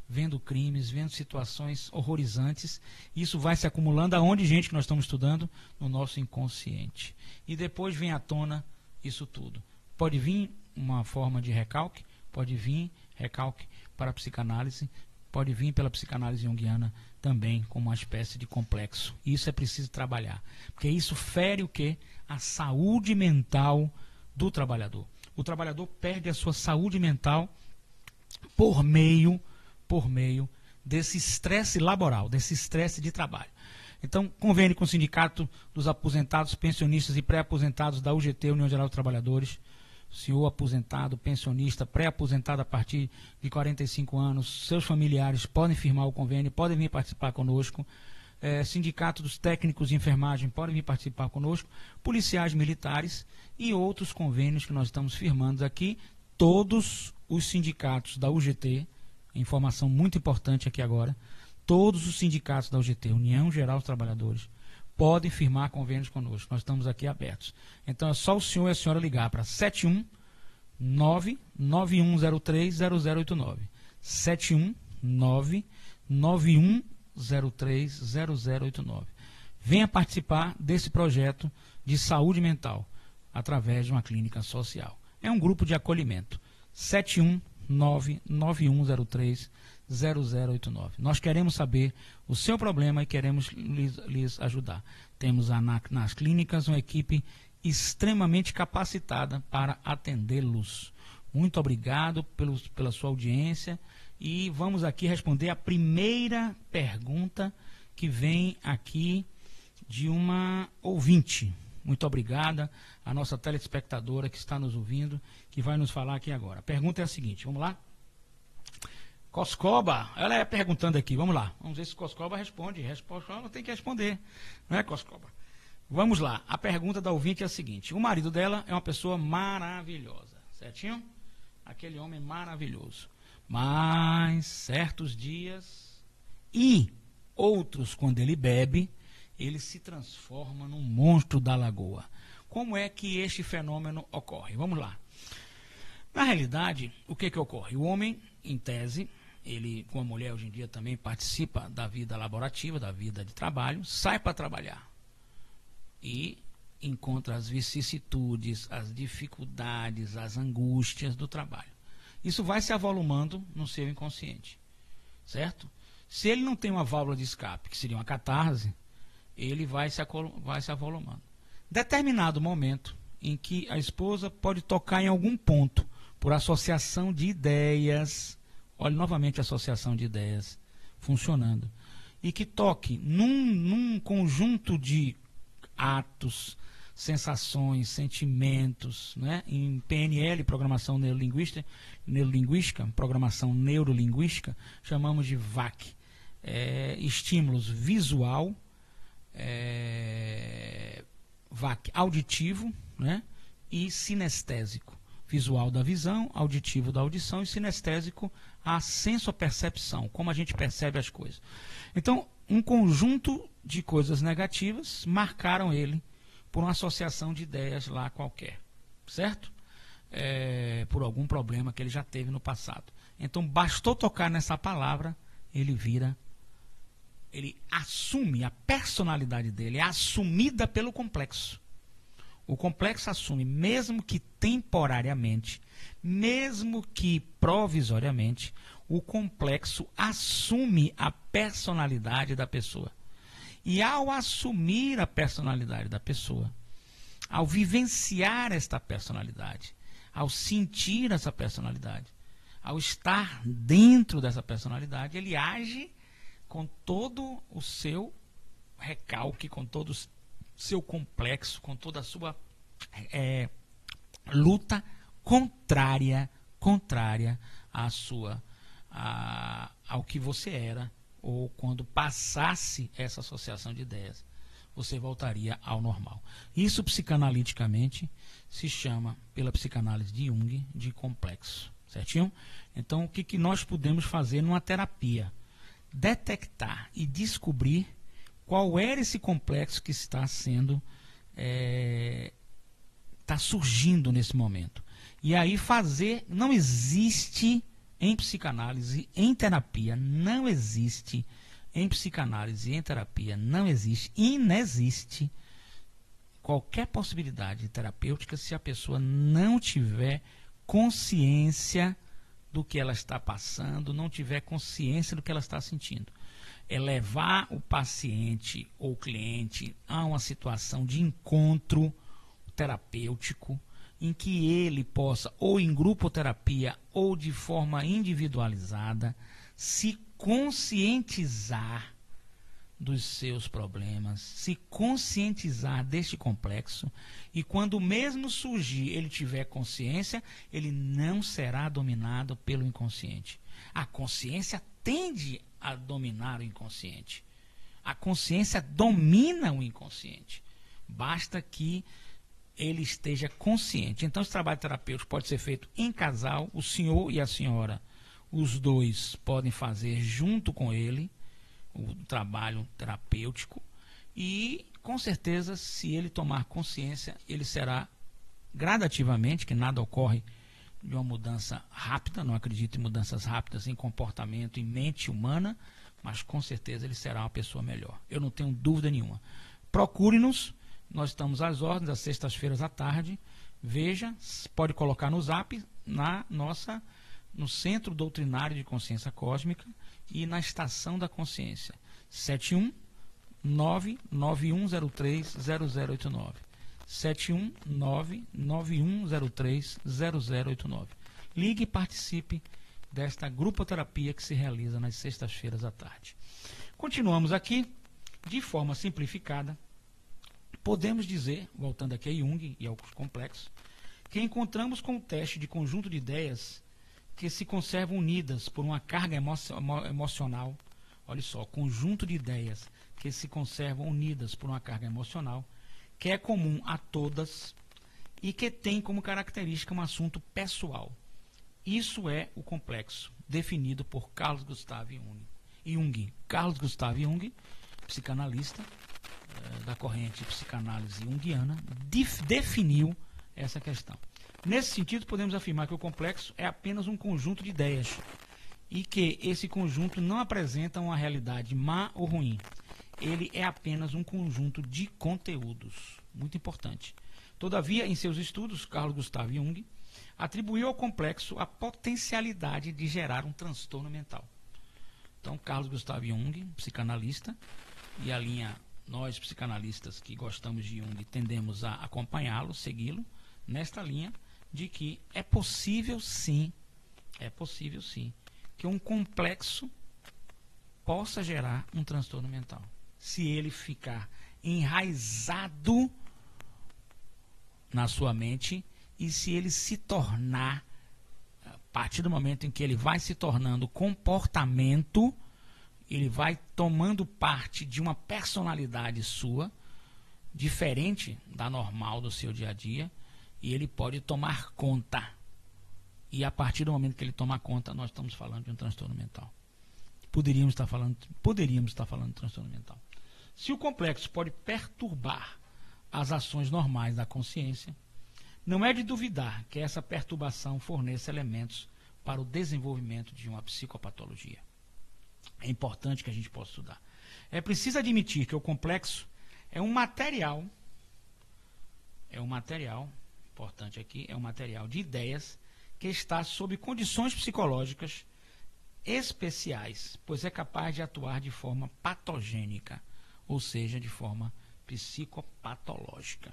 vendo crimes, vendo situações horrorizantes. Isso vai se acumulando aonde, gente, que nós estamos estudando? No nosso inconsciente. E depois vem à tona isso tudo. Pode vir uma forma de recalque, pode vir recalque para a psicanálise, pode vir pela psicanálise junguiana também como uma espécie de complexo. Isso é preciso trabalhar, porque isso fere o quê? A saúde mental do trabalhador. O trabalhador perde a sua saúde mental por meio desse estresse laboral, desse estresse de trabalho. Então, convênio com o Sindicato dos Aposentados, Pensionistas e Pré-Aposentados da UGT, União Geral dos Trabalhadores. Senhor aposentado, pensionista, pré-aposentado a partir de 45 anos, seus familiares podem firmar o convênio, podem vir participar conosco. Sindicato dos Técnicos de Enfermagem podem vir participar conosco. Policiais militares e outros convênios que nós estamos firmando aqui. Todos os sindicatos da UGT, informação muito importante aqui agora, todos os sindicatos da UGT, União Geral dos Trabalhadores, podem firmar convênios conosco. Nós estamos aqui abertos. Então é só o senhor e a senhora ligar para 719-9103-0089. 719-9103-0089. Venha participar desse projeto de saúde mental através de uma clínica social. É um grupo de acolhimento. 719-9103-0089. Nós queremos saber o seu problema e queremos lhes ajudar. Temos nas clínicas uma equipe extremamente capacitada para atendê-los. Muito obrigado pela sua audiência e vamos aqui responder a primeira pergunta que vem aqui de uma ouvinte. Muito obrigada à nossa telespectadora que está nos ouvindo, que vai nos falar aqui agora. A pergunta é a seguinte, vamos lá? Coscoba, ela é perguntando aqui, vamos lá. Vamos ver se Coscoba responde. Ela tem que responder, não é, Coscoba? Vamos lá, a pergunta da ouvinte é a seguinte. O marido dela é uma pessoa maravilhosa, certinho? Aquele homem maravilhoso. Mas certos dias e outros, quando ele bebe, ele se transforma num monstro da lagoa. Como é que este fenômeno ocorre? Vamos lá. Na realidade, o que ocorre? O homem, em tese, ele, com a mulher hoje em dia também participa da vida laborativa, da vida de trabalho, sai para trabalhar e encontra as vicissitudes, as dificuldades, as angústias do trabalho. Isso vai se avolumando no seu inconsciente, certo? Se ele não tem uma válvula de escape, que seria uma catarse, ele vai se avolumando. Determinado momento em que a esposa pode tocar em algum ponto, por associação de ideias, olha novamente a associação de ideias funcionando, e que toque num conjunto de atos, sensações, sentimentos, né? Em PNL, programação neurolinguística, programação neurolinguística, chamamos de VAC, estímulos visual, VAC auditivo, né? E sinestésico. Visual da visão, auditivo da audição e sinestésico a sensopercepção, como a gente percebe as coisas. Então, um conjunto de coisas negativas marcaram ele por uma associação de ideias lá qualquer, certo? Por algum problema que ele já teve no passado. Então, bastou tocar nessa palavra, ele assume, a personalidade dele é assumida pelo complexo. O complexo assume, mesmo que temporariamente, mesmo que provisoriamente, o complexo assume a personalidade da pessoa. E ao assumir a personalidade da pessoa, ao vivenciar esta personalidade, ao sentir essa personalidade, ao estar dentro dessa personalidade, ele age com todo o seu recalque, com todo o seu complexo, com toda a sua luta contrária ao que você era, ou quando passasse essa associação de ideias, você voltaria ao normal. Isso, psicanaliticamente, se chama, pela psicanálise de Jung, de complexo. Certinho? Então, o que nós podemos fazer numa terapia? Detectar e descobrir qual era esse complexo que está sendo, está surgindo nesse momento. E aí fazer, não existe em psicanálise, em terapia, não existe, em psicanálise, em terapia, não existe, inexiste qualquer possibilidade terapêutica se a pessoa não tiver consciência do que ela está passando, não tiver consciência do que ela está sentindo. É levar o paciente ou o cliente a uma situação de encontro terapêutico, em que ele possa, ou em grupoterapia, ou de forma individualizada, se conscientizar dos seus problemas, se conscientizar deste complexo, e quando mesmo surgir ele tiver consciência, ele não será dominado pelo inconsciente. A consciência tende a dominar o inconsciente. A consciência domina o inconsciente. Basta que ele esteja consciente. Então, esse trabalho terapêutico pode ser feito em casal, o senhor e a senhora, os dois podem fazer junto com ele o trabalho terapêutico, e com certeza, se ele tomar consciência, ele será gradativamente, que nada ocorre de uma mudança rápida, não acredito em mudanças rápidas em comportamento e mente humana, mas com certeza ele será uma pessoa melhor. Eu não tenho dúvida nenhuma. Procure-nos, nós estamos às ordens, às sextas-feiras à tarde. Veja, pode colocar no Zap, no Centro Doutrinário de Consciência Cósmica e na Estação da Consciência. 71991030089. 71991030089. Ligue e participe desta grupoterapia que se realiza nas sextas-feiras à tarde. Continuamos aqui, de forma simplificada. Podemos dizer, voltando aqui a Jung e aos complexos, que encontramos com o teste de conjunto de ideias que se conservam unidas por uma carga emocional. Olha só, conjunto de ideias que se conservam unidas por uma carga emocional, que é comum a todas e que tem como característica um assunto pessoal. Isso é o complexo, definido por Carl Gustav Jung. Carl Gustav Jung, psicanalista da corrente psicanálise junguiana, definiu essa questão. Nesse sentido, podemos afirmar que o complexo é apenas um conjunto de ideias e que esse conjunto não apresenta uma realidade má ou ruim. Ele é apenas um conjunto de conteúdos. Muito importante. Todavia, em seus estudos, Carl Gustav Jung atribuiu ao complexo a potencialidade de gerar um transtorno mental. Então, Carl Gustav Jung, psicanalista, e a linha, nós psicanalistas que gostamos de Jung, tendemos a acompanhá-lo, segui-lo, nesta linha de que é possível sim, que um complexo possa gerar um transtorno mental. Se ele ficar enraizado na sua mente e se ele se tornar, a partir do momento em que ele vai se tornando comportamento, ele vai tomando parte de uma personalidade sua, diferente da normal do seu dia a dia, e ele pode tomar conta. E a partir do momento que ele toma conta, nós estamos falando de um transtorno mental. Poderíamos estar falando de transtorno mental. Se o complexo pode perturbar as ações normais da consciência, não é de duvidar que essa perturbação forneça elementos para o desenvolvimento de uma psicopatologia. É importante que a gente possa estudar. É preciso admitir que o complexo é um material, importante aqui, é um material de ideias que está sob condições psicológicas especiais, pois é capaz de atuar de forma patogênica, ou seja, de forma psicopatológica.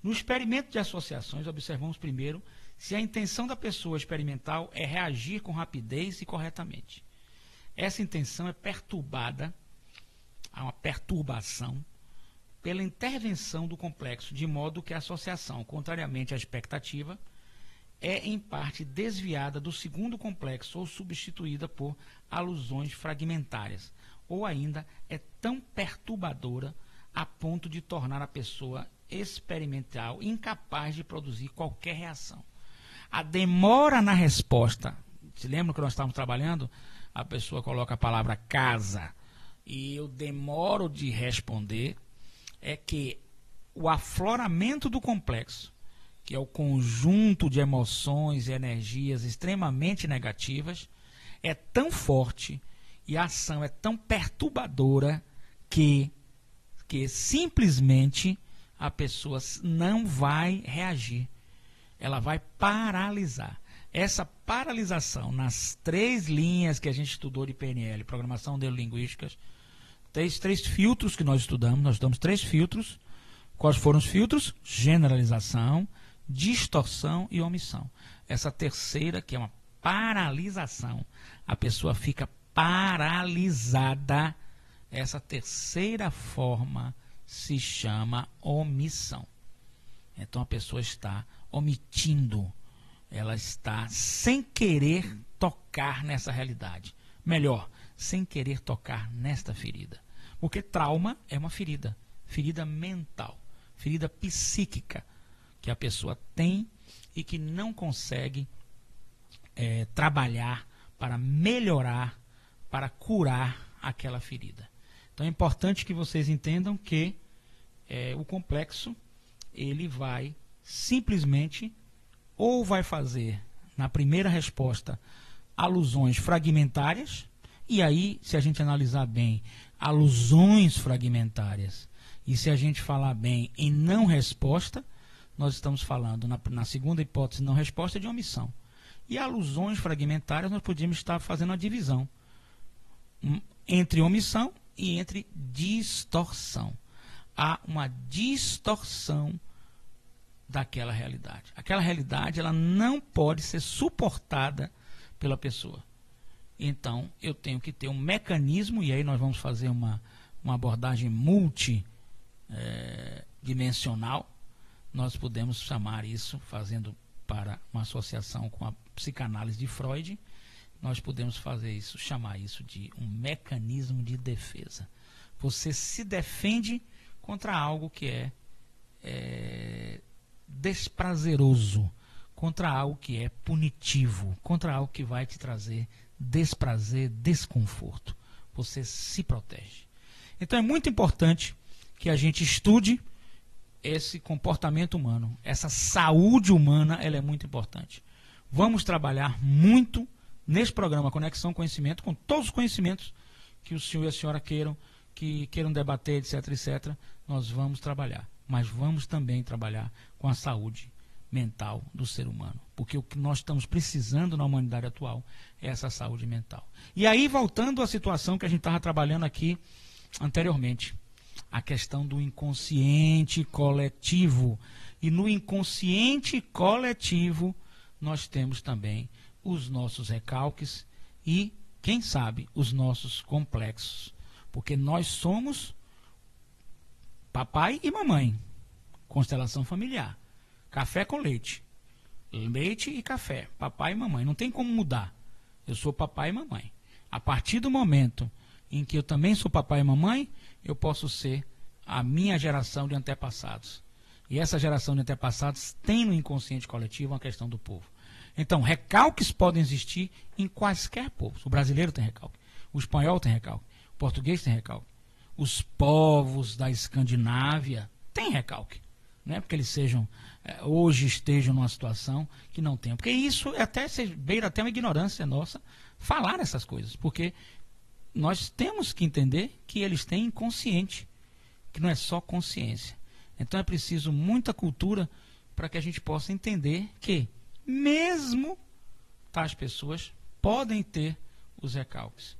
No experimento de associações, observamos primeiro se a intenção da pessoa experimental é reagir com rapidez e corretamente. Essa intenção é perturbada, há uma perturbação, pela intervenção do complexo, de modo que a associação, contrariamente à expectativa, é em parte desviada do segundo complexo ou substituída por alusões fragmentárias, ou ainda é tão perturbadora a ponto de tornar a pessoa experimental incapaz de produzir qualquer reação. A demora na resposta, se lembra que nós estávamos trabalhando? A pessoa coloca a palavra casa e eu demoro de responder, é que o afloramento do complexo, que é o conjunto de emoções e energias extremamente negativas, é tão forte e a ação é tão perturbadora que simplesmente a pessoa não vai reagir. Ela vai paralisar. Essa paralisação nas 3 linhas que a gente estudou de PNL, Programação Neurolinguísticas, três filtros que nós estudamos 3 filtros. Quais foram os filtros? Generalização, distorção e omissão. Essa terceira, que é uma paralisação, a pessoa fica paralisada. Essa terceira forma se chama omissão. Então a pessoa está omitindo, ela está sem querer tocar nessa realidade. Melhor, sem querer tocar nesta ferida. Porque trauma é uma ferida, ferida mental, ferida psíquica, que a pessoa tem e que não consegue trabalhar para melhorar, para curar aquela ferida. Então é importante que vocês entendam que o complexo, ele vai simplesmente, ou vai fazer, na primeira resposta, alusões fragmentárias, e aí, se a gente analisar bem, alusões fragmentárias, e se a gente falar bem em não resposta, nós estamos falando, na segunda hipótese, não resposta, de omissão. E alusões fragmentárias, nós podíamos estar fazendo uma divisão entre omissão e entre distorção. Há uma distorção daquela realidade. Aquela realidade, ela não pode ser suportada pela pessoa. Então, eu tenho que ter um mecanismo, e aí nós vamos fazer uma abordagem multidimensional. Nós podemos chamar isso, fazendo para uma associação com a psicanálise de Freud, nós podemos chamar isso de um mecanismo de defesa. Você se defende contra algo que é desprazeroso, contra algo que é punitivo, contra algo que vai te trazer desprazer, desconforto. Você se protege. Então é muito importante que a gente estude esse comportamento humano, essa saúde humana, ela é muito importante. Vamos trabalhar muito nesse programa Conexão Conhecimento, com todos os conhecimentos que o senhor e a senhora queiram debater, etc, etc, nós vamos trabalhar. Mas vamos também trabalhar com a saúde mental do ser humano. Porque o que nós estamos precisando na humanidade atual é essa saúde mental. E aí, voltando à situação que a gente estava trabalhando aqui anteriormente, a questão do inconsciente coletivo. E no inconsciente coletivo, nós temos também os nossos recalques e, quem sabe, os nossos complexos. Porque nós somos papai e mamãe, constelação familiar, café com leite, leite e café, papai e mamãe, não tem como mudar. Eu sou papai e mamãe. A partir do momento em que eu também sou papai e mamãe, eu posso ser a minha geração de antepassados. E essa geração de antepassados tem no inconsciente coletivo uma questão do povo. Então, recalques podem existir em quaisquer povos. O brasileiro tem recalque, o espanhol tem recalque, o português tem recalque. Os povos da Escandinávia têm recalque. Não é porque eles sejam hoje estejam numa situação que não tenham. Porque isso beira até uma ignorância nossa falar essas coisas. Porque nós temos que entender que eles têm inconsciente, que não é só consciência. Então é preciso muita cultura para que a gente possa entender que mesmo tais pessoas podem ter os recalques.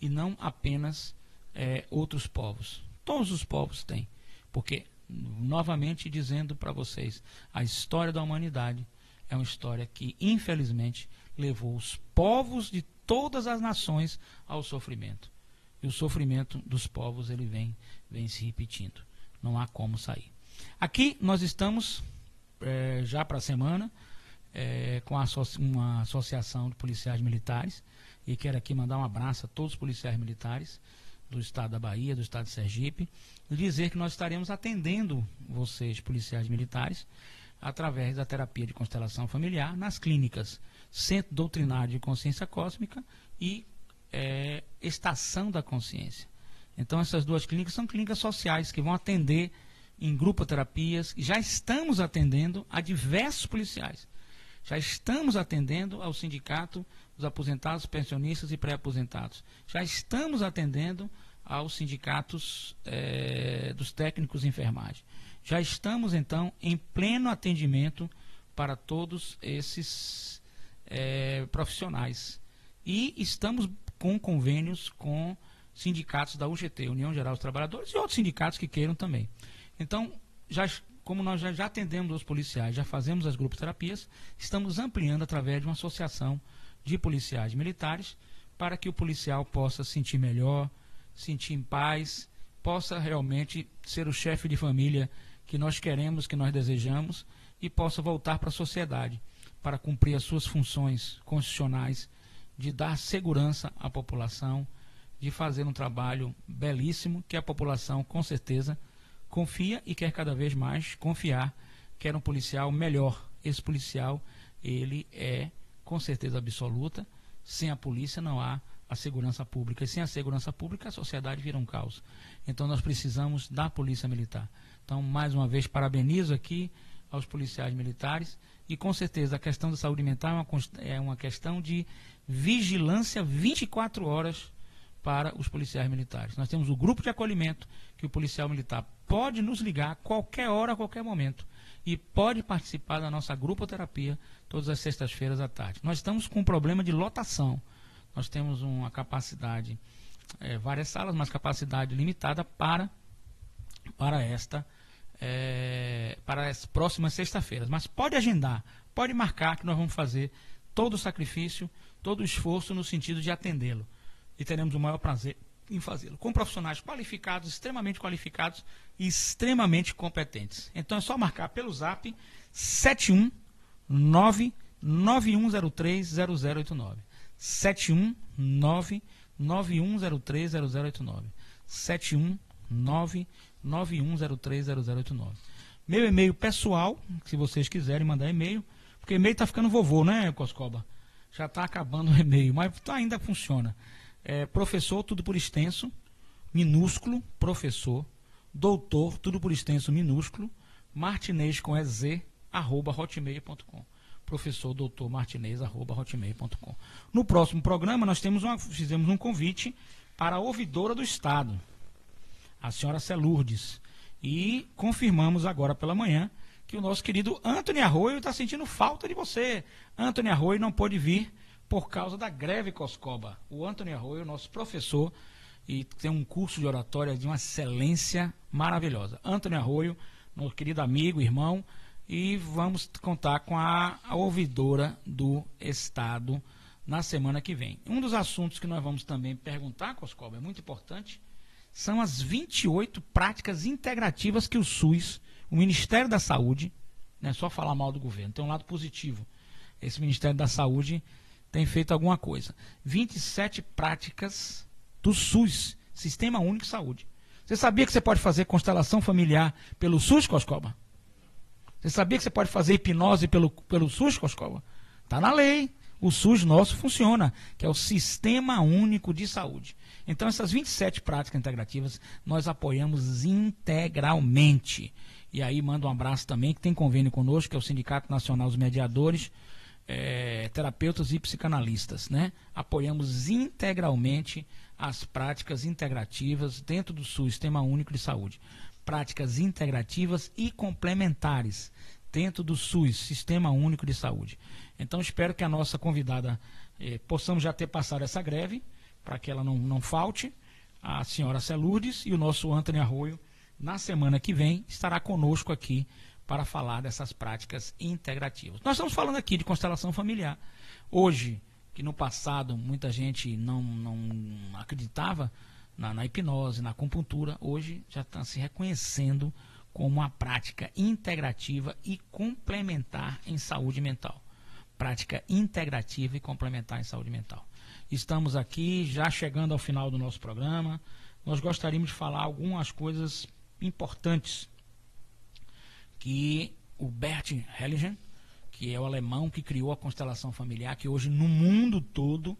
E não apenas outros povos. Todos os povos têm. Porque, novamente dizendo para vocês, a história da humanidade é uma história que, infelizmente, levou os povos de todas as nações ao sofrimento. E o sofrimento dos povos ele vem se repetindo. Não há como sair. Aqui nós estamos, já para a semana, com uma associação de policiais militares, e quero aqui mandar um abraço a todos os policiais militares do estado da Bahia, do estado de Sergipe, e dizer que nós estaremos atendendo vocês, policiais militares, através da terapia de constelação familiar nas clínicas Centro Doutrinário de Consciência Cósmica e Estação da Consciência. Então essas duas clínicas são clínicas sociais que vão atender em grupoterapias, e já estamos atendendo a diversos policiais. Já estamos atendendo ao sindicato dos aposentados, pensionistas e pré-aposentados. Já estamos atendendo aos sindicatos dos técnicos de enfermagem. Já estamos, então, em pleno atendimento para todos esses profissionais. E estamos com convênios com sindicatos da UGT, União Geral dos Trabalhadores, e outros sindicatos que queiram também. Então, como nós já atendemos os policiais, já fazemos as grupoterapias, estamos ampliando através de uma associação de policiais militares para que o policial possa se sentir melhor, sentir em paz, possa realmente ser o chefe de família que nós queremos, que nós desejamos, e possa voltar para a sociedade para cumprir as suas funções constitucionais de dar segurança à população, de fazer um trabalho belíssimo que a população, com certeza, confia e quer cada vez mais confiar, quer um policial melhor. Esse policial, ele é, com certeza absoluta, sem a polícia não há a segurança pública, e sem a segurança pública a sociedade vira um caos. Então nós precisamos da polícia militar. Então, mais uma vez, parabenizo aqui aos policiais militares, e com certeza a questão da saúde mental é uma questão de vigilância 24 horas para os policiais militares. Nós temos o grupo de acolhimento, que o policial militar pode nos ligar a qualquer hora, a qualquer momento, e pode participar da nossa grupoterapia todas as sextas-feiras à tarde. Nós estamos com um problema de lotação. Nós temos uma capacidade, várias salas, mas capacidade limitada para as próximas sextas-feiras. Mas pode agendar, pode marcar, que nós vamos fazer todo o sacrifício, todo o esforço no sentido de atendê-lo. E teremos o maior prazer em fazê-lo, com profissionais qualificados, extremamente qualificados e extremamente competentes. Então é só marcar pelo zap 719-9103-0089. 719-9103-0089. 719-9103-0089. Meu e-mail pessoal, se vocês quiserem mandar e-mail, porque e-mail está ficando vovô, né, Coscoba? Já está acabando o e-mail, mas ainda funciona. Professor, tudo por extenso, minúsculo, professor, doutor, tudo por extenso, minúsculo, Martinez com EZ, @hotmail.com. Professor doutor Martinez, @hotmail.com. No próximo programa, nós fizemos um convite para a ouvidora do Estado, a senhora Celurdes, e confirmamos agora pela manhã que o nosso querido Antônio Arroio está sentindo falta de você. Antônio Arroio não pôde vir por causa da greve Coscoba. O Antônio Arroio, nosso professor, e tem um curso de oratória de uma excelência maravilhosa. Antônio Arroio, nosso querido amigo, irmão, e vamos contar com a ouvidora do Estado na semana que vem. Um dos assuntos que nós vamos também perguntar, Coscoba, é muito importante, são as 28 práticas integrativas que o SUS, o Ministério da Saúde, não é só falar mal do governo, tem um lado positivo. Esse Ministério da Saúde tem feito alguma coisa. 27 práticas do SUS, Sistema Único de Saúde. Você sabia que você pode fazer constelação familiar pelo SUS, Coscoba? Você sabia que você pode fazer hipnose pelo SUS, Coscoba? Está na lei. O SUS nosso funciona, que é o Sistema Único de Saúde. Então, essas 27 práticas integrativas nós apoiamos integralmente. E aí manda um abraço também, que tem convênio conosco, que é o Sindicato Nacional dos Mediadores, Terapeutas e Psicanalistas, né? Apoiamos integralmente as práticas integrativas dentro do SUS, Sistema Único de Saúde. Práticas integrativas e complementares dentro do SUS, Sistema Único de Saúde. Então espero que a nossa convidada possamos já ter passado essa greve, para que ela não falte, a senhora Celurdes, e o nosso Antônio Arroio, na semana que vem, estará conosco aqui para falar dessas práticas integrativas. Nós estamos falando aqui de constelação familiar. Hoje, que no passado muita gente não acreditava na hipnose, na acupuntura, hoje já está se reconhecendo como uma prática integrativa e complementar em saúde mental. Prática integrativa e complementar em saúde mental. Estamos aqui já chegando ao final do nosso programa. Nós gostaríamos de falar algumas coisas importantes que o Bert Hellinger, que é o alemão que criou a constelação familiar, que hoje no mundo todo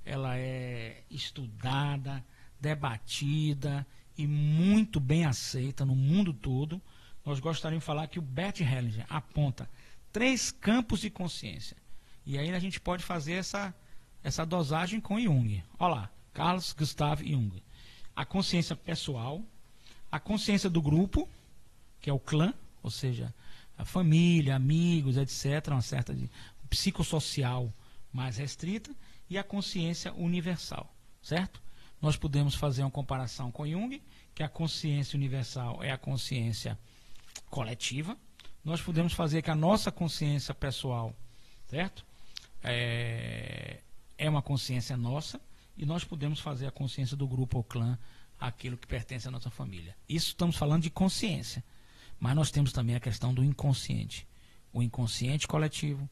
ela é estudada, debatida e muito bem aceita no mundo todo. Nós gostaríamos de falar que o Bert Hellinger aponta 3 campos de consciência. E aí a gente pode fazer essa dosagem com Jung. Olha lá, Carl Gustav Jung. A consciência pessoal, a consciência do grupo, que é o clã, ou seja, a família, amigos, etc., uma certa psicossocial mais restrita, e a consciência universal, certo? Nós podemos fazer uma comparação com Jung, que a consciência universal é a consciência coletiva. Nós podemos fazer que a nossa consciência pessoal, certo? É uma consciência nossa, e nós podemos fazer a consciência do grupo ou clã, aquilo que pertence à nossa família. Isso estamos falando de consciência. Mas nós temos também a questão do inconsciente. O inconsciente coletivo,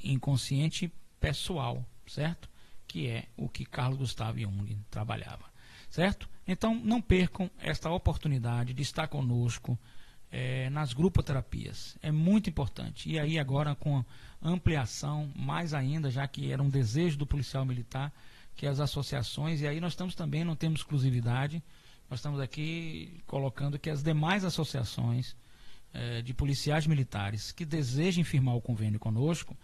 inconsciente pessoal, certo? Que é o que Carl Gustav Jung trabalhava, certo? Então não percam esta oportunidade de estar conosco nas grupoterapias. É muito importante. E aí agora com ampliação, mais ainda, já que era um desejo do policial militar, que as associações, e aí nós estamos também, não temos exclusividade, nós estamos aqui colocando que as demais associações de policiais militares que desejem firmar o convênio conosco,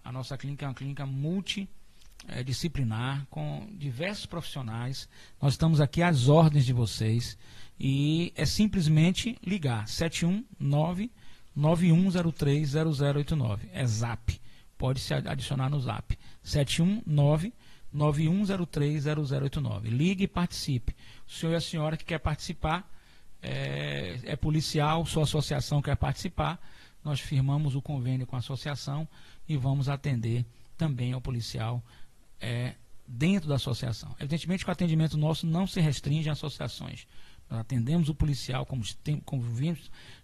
a nossa clínica é uma clínica multidisciplinar, com diversos profissionais. Nós estamos aqui às ordens de vocês e é simplesmente ligar 719-9103-0089. É Zap, pode se adicionar no Zap. 719-9103-0089. Ligue e participe. O senhor e a senhora que quer participar, é policial, sua associação quer participar, nós firmamos o convênio com a associação e vamos atender também ao policial dentro da associação. Evidentemente que o atendimento nosso não se restringe a associações. Nós atendemos o policial como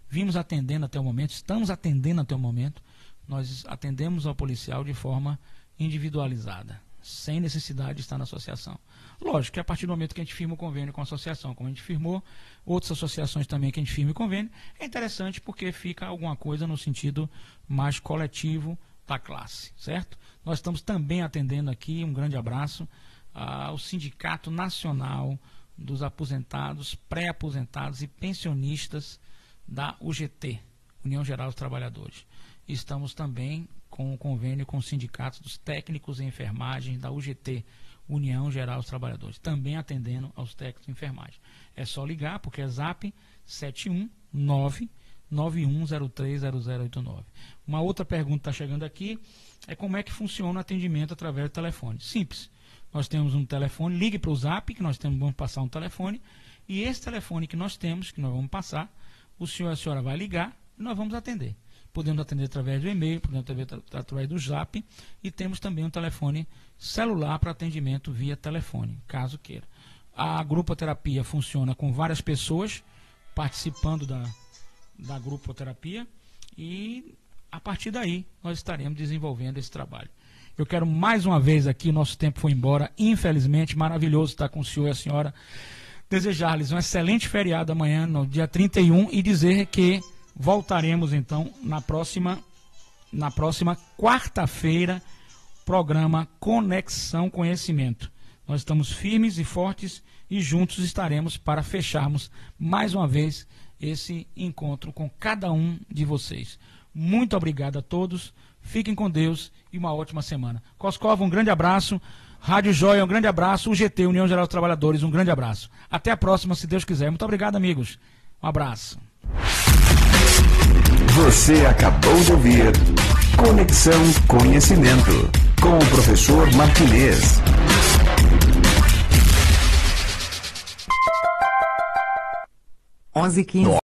vimos atendendo até o momento, estamos atendendo até o momento, nós atendemos ao policial de forma individualizada, sem necessidade de estar na associação. Lógico que a partir do momento que a gente firma o convênio com a associação, como a gente firmou, outras associações também que a gente firma o convênio, é interessante porque fica alguma coisa no sentido mais coletivo da classe, certo? Nós estamos também atendendo aqui, um grande abraço, ao Sindicato Nacional dos Aposentados, Pré-Aposentados e Pensionistas da UGT, União Geral dos Trabalhadores. Estamos também com o convênio com os sindicatos dos técnicos em enfermagem da UGT, União Geral dos Trabalhadores, também atendendo aos técnicos de enfermagem. É só ligar, porque é Zap 719-9103-0089. Uma outra pergunta está chegando aqui, é como é que funciona o atendimento através do telefone. Simples. Nós temos um telefone, ligue para o Zap, que nós vamos passar um telefone, e esse telefone que nós temos, que nós vamos passar, o senhor e a senhora vai ligar e nós vamos atender. Podemos atender através do e-mail, podemos atender através do Zap, e temos também um telefone celular para atendimento via telefone, caso queira. A grupoterapia funciona com várias pessoas participando da grupoterapia, e a partir daí nós estaremos desenvolvendo esse trabalho. Eu quero mais uma vez aqui, nosso tempo foi embora, infelizmente, maravilhoso estar com o senhor e a senhora, desejar-lhes um excelente feriado amanhã, no dia 31, e dizer que voltaremos então na próxima quarta-feira, programa Conexão Conhecimento. Nós estamos firmes e fortes e juntos estaremos para fecharmos mais uma vez esse encontro com cada um de vocês. Muito obrigado a todos, fiquem com Deus e uma ótima semana. Coscova, um grande abraço. Rádio Joia, um grande abraço. UGT, União Geral dos Trabalhadores, um grande abraço. Até a próxima, se Deus quiser. Muito obrigado, amigos. Um abraço. Você acabou de ouvir Conexão Conhecimento com o professor Martinez. 11h15.